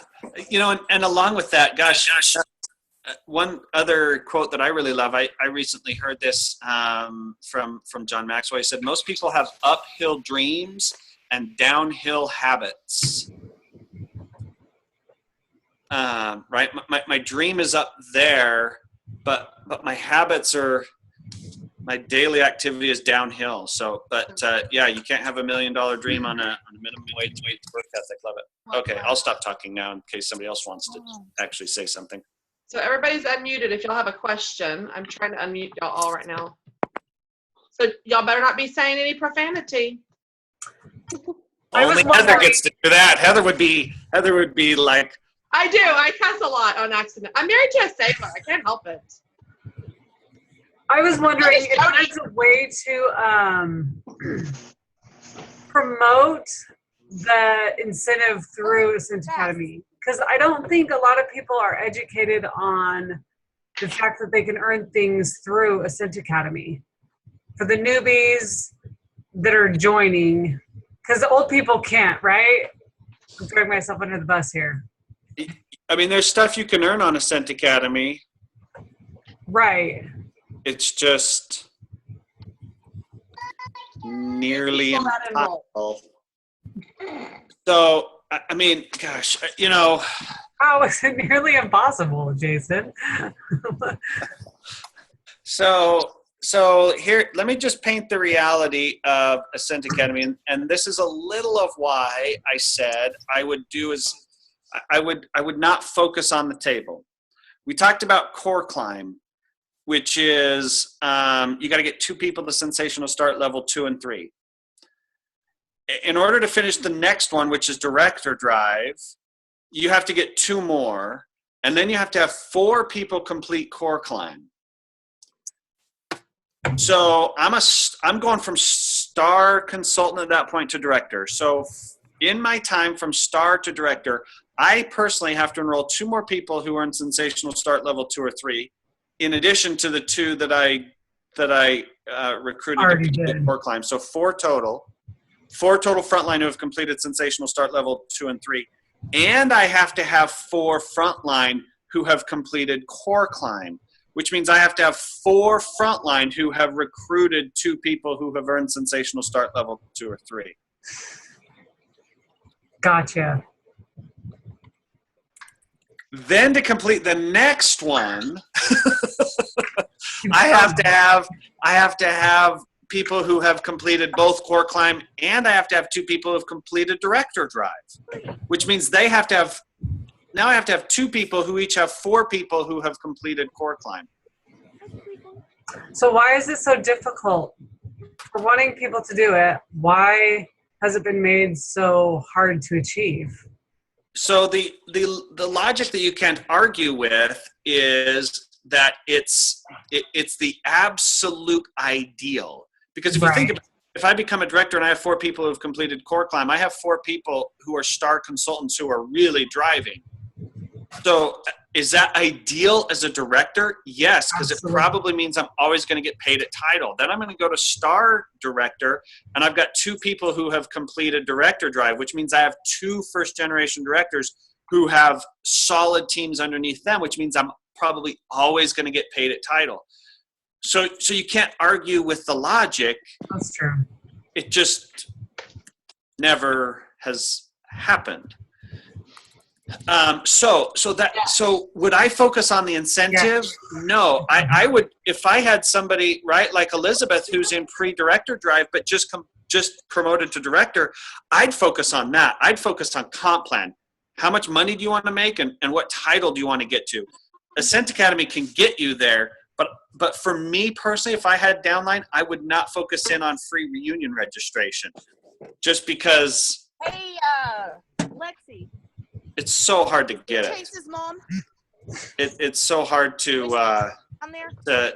You know, and along with that, gosh, one other quote that I really love, I recently heard this from John Maxwell. He said, most people have uphill dreams and downhill habits. Right? My dream is up there, but my habits are, my daily activity is downhill. So, but yeah, you can't have $1 million dream on a minimum wage work ethic. Love it. Okay, I'll stop talking now in case somebody else wants to actually say something. So everybody's unmuted. If y'all have a question, I'm trying to unmute y'all all right now. So y'all better not be saying any profanity. Only Heather gets to do that. Heather would be like. I do. I cuss a lot on accident. I'm married to a sailor. I can't help it. I was wondering if there's a way to promote the incentive through Ascent Academy, because I don't think a lot of people are educated on the fact that they can earn things through Ascent Academy. For the newbies that are joining, because the old people can't, right? I'm throwing myself under the bus here. I mean, there's stuff you can earn on Ascent Academy. Right. It's just nearly impossible. So, I mean, gosh, you know. How is it nearly impossible, Jason? So here, let me just paint the reality of Ascent Academy, and this is a little of why I said I would not focus on the table. We talked about core climb, which is you got to get 2 people to sensational start level 2 and 3. In order to finish the next one, which is director drive, you have to get 2 more, and then you have to have 4 people complete core climb. So I'm going from star consultant at that point to director. So in my time from star to director, I personally have to enroll 2 more people who are in sensational start level 2 or 3, in addition to the 2 that I recruited to core climb. So 4 total. 4 total frontline who have completed sensational start level 2 and 3. And I have to have 4 frontline who have completed core climb, which means I have to have 4 frontline who have recruited 2 people who have earned sensational start level 2 or 3. Gotcha. Then to complete the next one, I have to have people who have completed both core climb, and I have to have 2 people who have completed director drive, which means now I have to have 2 people who each have 4 people who have completed core climb. So why is it so difficult for wanting people to do it? Why has it been made so hard to achieve? So the logic that you can't argue with is that it's the absolute ideal. Because if you think about it, if I become a director and I have 4 people who have completed core climb, I have 4 people who are star consultants who are really driving. So is that ideal as a director? Yes, because it probably means I'm always going to get paid at title. Then I'm going to go to star director, and I've got 2 people who have completed director drive, which means I have 2 first-generation directors who have solid teams underneath them, which means I'm probably always going to get paid at title. So you can't argue with the logic. That's true. It just never has happened. So would I focus on the incentive? Yeah. No, I would, if I had somebody, right, like Elizabeth, who's in pre-director drive, but just promoted to director, I'd focus on that. I'd focus on comp plan. How much money do you want to make, and what title do you want to get to? Ascent Academy can get you there, but for me personally, if I had downline, I would not focus in on free reunion registration, just because. Hey, it's so hard to get it. Chase's mom It's so hard to on there.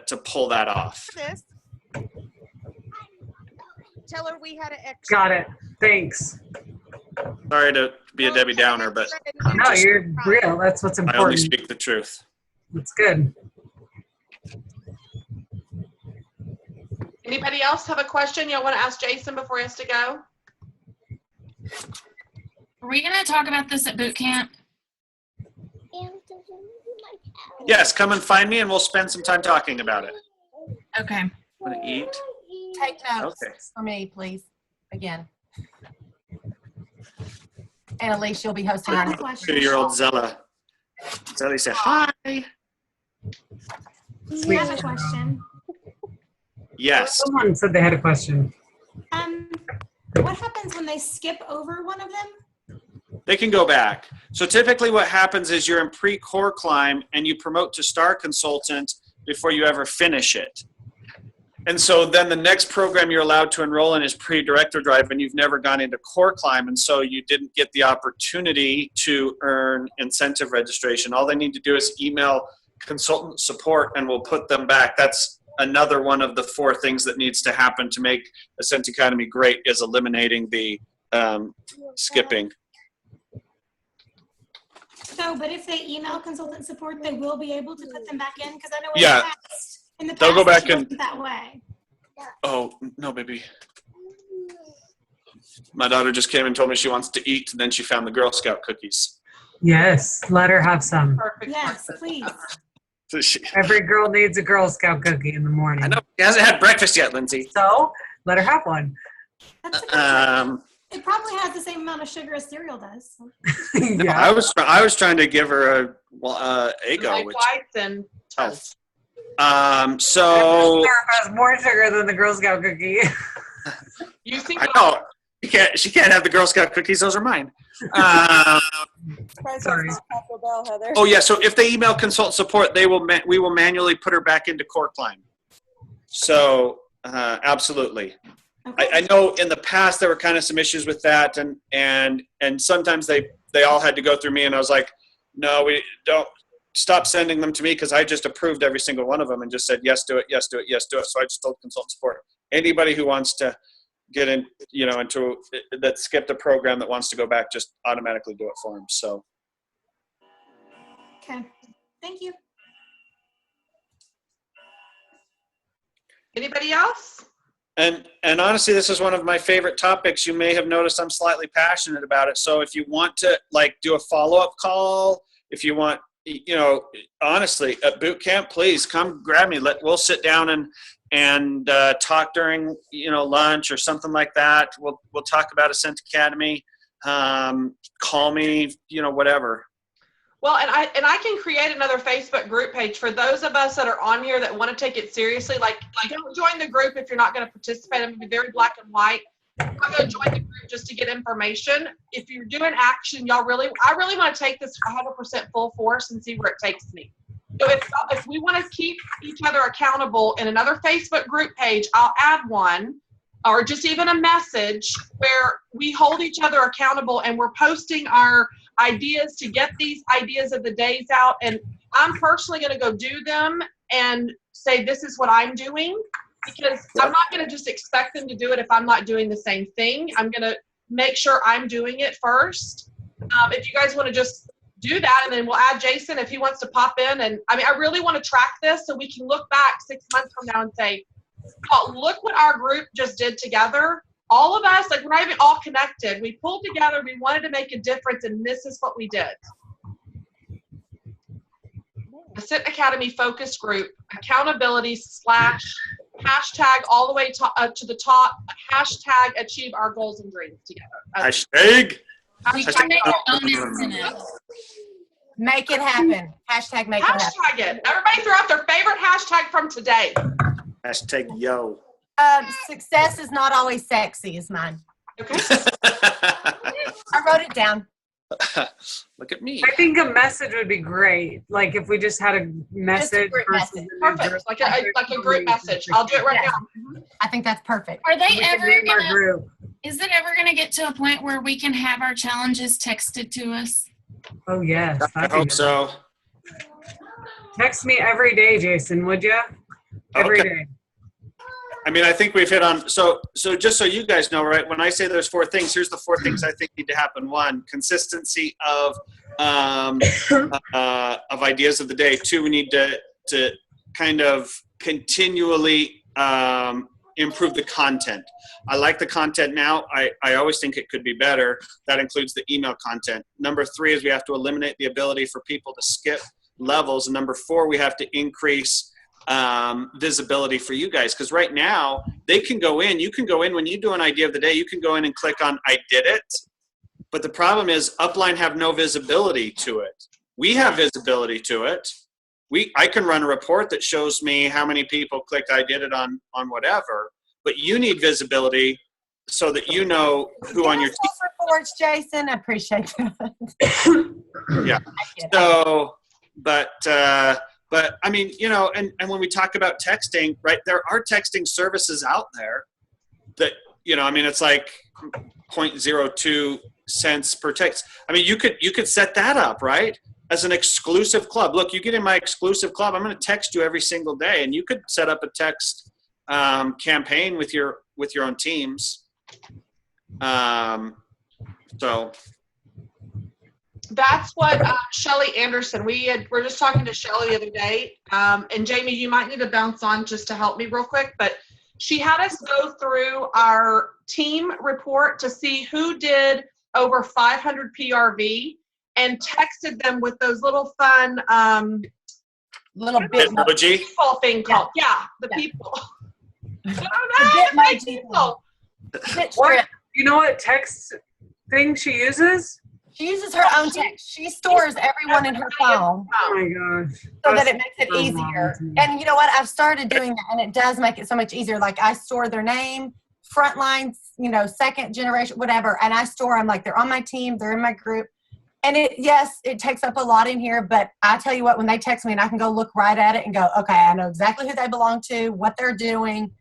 to pull that off. This. Tell her we had an extra. Got it. Thanks. Sorry to be a Debbie Downer, but No, you're real. That's what's I only important. speak the truth. That's good. Anybody else have a question y'all want to ask Jason before he has to go? Are we going to talk about this at boot camp? Yes, come and find me, and we'll spend some time talking about it. Okay. Want to eat? Take notes Okay. for me, please, again. And Elise, you'll be hosting our next. 2-year-old Zella. Zelly said hi. I Sweet. have a question. Yes. Someone said they had a question. What happens when they skip over one of them? They can go back. So typically what happens is you're in pre-core climb and you promote to star consultant before you ever finish it. And so then the next program you're allowed to enroll in is pre-director drive, and you've never gone into core climb, and so you didn't get the opportunity to earn incentive registration. All they need to do is email consultant support and we'll put them back. That's another one of the 4 things that needs to happen to make Ascent Academy great, is eliminating the skipping. So, but if they email consultant support, they will be able to put them back in? Because I know Yeah. in the past, They'll go back it and- wasn't that way. Oh, no, baby. My daughter just came and told me she wants to eat, and then she found the Girl Scout cookies. Yes, let her have some. Perfect. Yes, please. So she, Every girl needs a Girl Scout cookie in the morning. I know she hasn't had breakfast yet, Lindsay. So let her have one. That's a good tip. It It probably has the same amount of sugar as cereal does. Yeah. I was trying to give her a Eggo, Egg which whites and toast. so Syrup has more sugar than the Girl Scout cookie. You see, I know she can't have the Girl Scout cookies. Those are mine. Sorry. Oh yeah. So if they email consult support, we will manually put her back into core climb. So absolutely. Okay. I know in the past there were kind of some issues with that, and sometimes they all had to go through me, and I was like, no, we don't. Stop sending them to me, because I just approved every single one of them and just said yes, do it, yes, do it, yes, do it. So I just told consultant support, anybody who wants to get in, into that skipped a program that wants to go back, just automatically do it for them. So Okay. Thank you. anybody else? and honestly, this is one of my favorite topics. You may have noticed I'm slightly passionate about it. So if you want to do a follow-up call, if you want, honestly, at boot camp, please come grab me. We'll sit down and talk during lunch or something like that. We'll talk about Ascent Academy. Call me, whatever. Well, and I can create another Facebook group page for those of us that are on here that want to take it seriously. Like don't join the group if you're not going to participate. I'm going to be very black and white. I'm not going to join the group just to get information. If you're doing action, I really want to take this 100% full force and see where it takes me. So if we want to keep each other accountable in another Facebook group page, I'll add one, or just even a message where we hold each other accountable and we're posting our ideas to get these ideas of the days out. And I'm personally going to go do them and say, this is what I'm doing, because I'm not going to just expect them to do it if I'm not doing the same thing. I'm going to make sure I'm doing it first. If you guys want to just do that, and then we'll add Jason if he wants to pop in. And I really want to track this so we can look back 6 months from now and say, oh, look what our group just did together. All of us, we're not even all connected. We pulled together. We wanted to make a difference, and this is what we did. Ascent Academy Focus Group, accountability / hashtag all the way to the top, hashtag achieve our goals and dreams together. Hashtag. We can make our own incentive. Make it happen. Hashtag make it happen. Hashtag it. Everybody throw out their favorite hashtag from today. Hashtag yo. Success is not always sexy is mine. Okay. I wrote it down. Look at me. I think a message would be great. Like if we just had a message. group versus message. a Perfect. Like a group message. I'll do it right Yeah. now. I think that's perfect. Are they We can ever name our gonna? group. Is it ever gonna get to a point where we can have our challenges texted to us? Oh, yes. I hope so. Text me every day, Jason, would you? Every Okay. day. I mean, I think we've hit on, so just so you guys know, right, when I say there's 4 things, here's the 4 things I think need to happen. 1, consistency of ideas of the day. 2, we need to kind of continually improve the content. I like the content now. I always think it could be better. That includes the email content. Number 3 is we have to eliminate the ability for people to skip levels. And number 4, we have to increase visibility for you guys, because right now they can go in, you can go in when you do an idea of the day, you can go in and click on I did it, but the problem is Upline have no visibility to it. We have visibility to it. I can run a report that shows me how many people clicked I did it on whatever, but you need visibility so that you know who on your team. Reports, Jason, I appreciate that. Yeah. So, but I mean, you know, and when we talk about texting, right, there are texting services out there that, you know, I mean, it's like 0.02 cents per text. I mean, you could set that up, right, as an exclusive club. Look, you get in my exclusive club, I'm going to text you every single day, and you could set up a text campaign with your own teams. So. That's what Shelly Anderson, we're just talking to Shelly the other day, and Jamie, you might need to bounce on just to help me real quick, but she had us go through our team report to see who did over 500 PRV and texted them with those little fun Little bit emoji people thing called, the people. The people. You know what text thing she uses? She uses her own text. She stores everyone in her phone. Oh my gosh. So that it makes it easier. And you know what? I've started doing that, and it does make it so much easier. Like, I store their name, frontline, you know, second generation, whatever, and I store them like they're on my team, they're in my group. And it takes up a lot in here, but I tell you what, when they text me and I can go look right at it and go, okay, I know exactly who they belong to, what they're doing.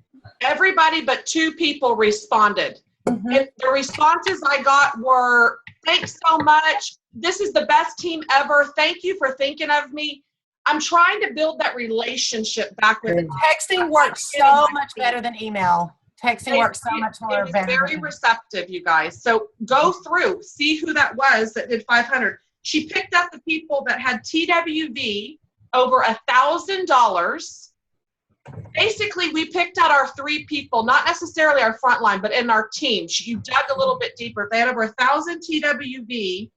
Everybody but 2 people responded. Mm-hmm. And the responses I got were, thanks so much. This is the best team ever. Thank you for thinking of me. I'm trying to build that relationship back with it. Texting works so much better than email. Texting works so much more It was better. very receptive, you guys. So go through, see who that was that did 500. She picked up the people that had TWV over $1,000. Basically, we picked out our 3 people, not necessarily our front line, but in our team. You dug a little bit deeper. If they had over 1,000 TWV,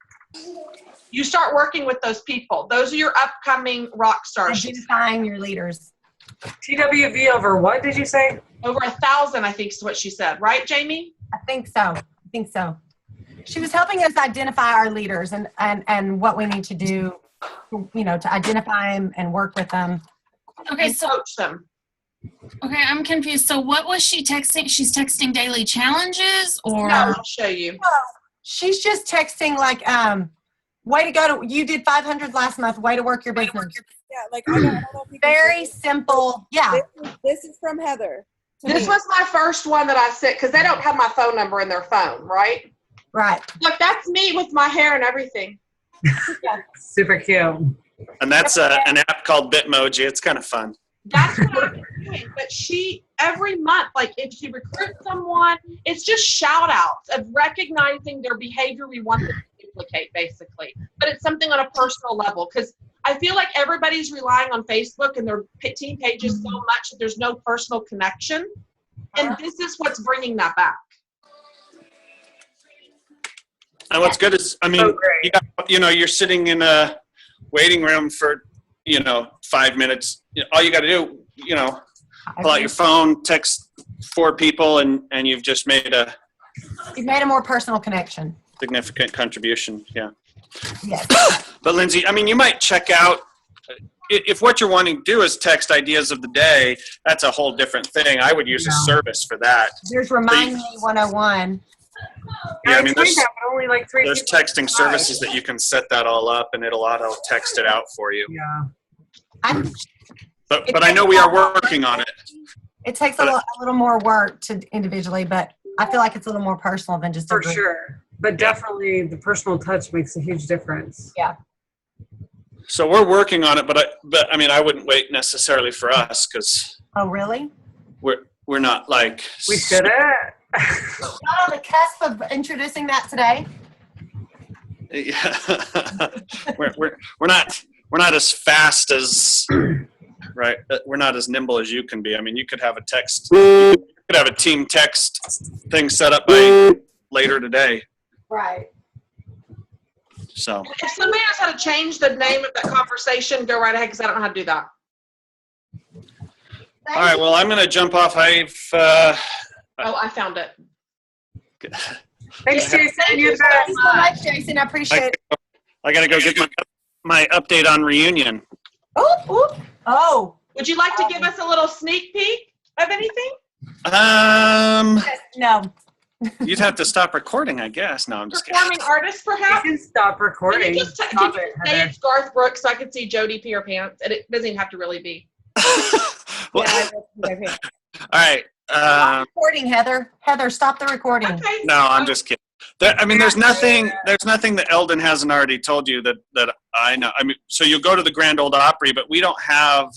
you start working with those people. Those are your upcoming rock stars. Identifying your leaders. TWV over what did you say? Over 1,000, I think is what she said. Right, Jamie? I think so. She was helping us identify our leaders and what we need to do, you know, to identify them and work with them. Okay, And coach them. Okay, I'm confused. So what was she texting? She's texting daily challenges, or? No, I'll show you. She's just texting like, way to go, you did 500 last month, way to work your business. Yeah, like I don't know if you can Very see simple. Yeah. this is from Heather. This was my first one that I sent because they don't have my phone number in their phone, right? Right. Look, that's me with my hair and everything. Super cute. And that's an app called Bitmoji. It's kind of fun. That's what I'm doing. But she, every month, like if she recruits someone, it's just shout outs of recognizing their behavior we want them to duplicate, basically. But it's something on a personal level because I feel like everybody's relying on Facebook and their team pages so much that there's no personal connection. And this is what's bringing that back. And what's good is, I mean, you're sitting in a waiting room for, 5 minutes. All you got to do, pull out your phone, text 4 people, and you've just made a more personal connection. Significant contribution. Yeah. Yes. But Lindsay, I mean, you might check out, if what you're wanting to do is text ideas of the day, that's a whole different thing. I would use a service for that. There's Remind Me 101. Yeah, I mean, there's people. texting services that you can set that all up, and it'll auto text it out for you. Yeah. But I know we are working on it. It takes a little more work to individually, but I feel like it's a little more personal than just a For group. sure. But definitely the personal touch makes a huge difference. Yeah. So we're working on it, but I mean, I wouldn't wait necessarily for us because Oh, really? we're not like We should have. Not on the cusp of introducing that today. Yeah. we're not as fast as right. We're not as nimble as you can be. I mean, you could have a team text thing set up by later today. Right. So If somebody knows how to change the name of that conversation, go right ahead because I don't know how to do that. all right. Well, I'm going to jump off. Oh, I found it. Thanks, Jason. Thank You're you the so best. So much, Jason. I appreciate it. I got to go get my update on reunion. Oh. Would you like to give us a little sneak peek of anything? No. You'd have to stop recording, I guess. No, I'm just kidding. Performing artist, You perhaps? can stop Can recording. you just say Heather. it's Garth Brooks so I can see Jodie P. her pants? And it doesn't even have to really be. Well, Yeah, all right. recording, Heather. Heather, stop the recording. Okay. No, I'm just kidding. There's nothing that Eldon hasn't already told you that I know. I mean, so you go to the Grand Ole Opry, but we don't have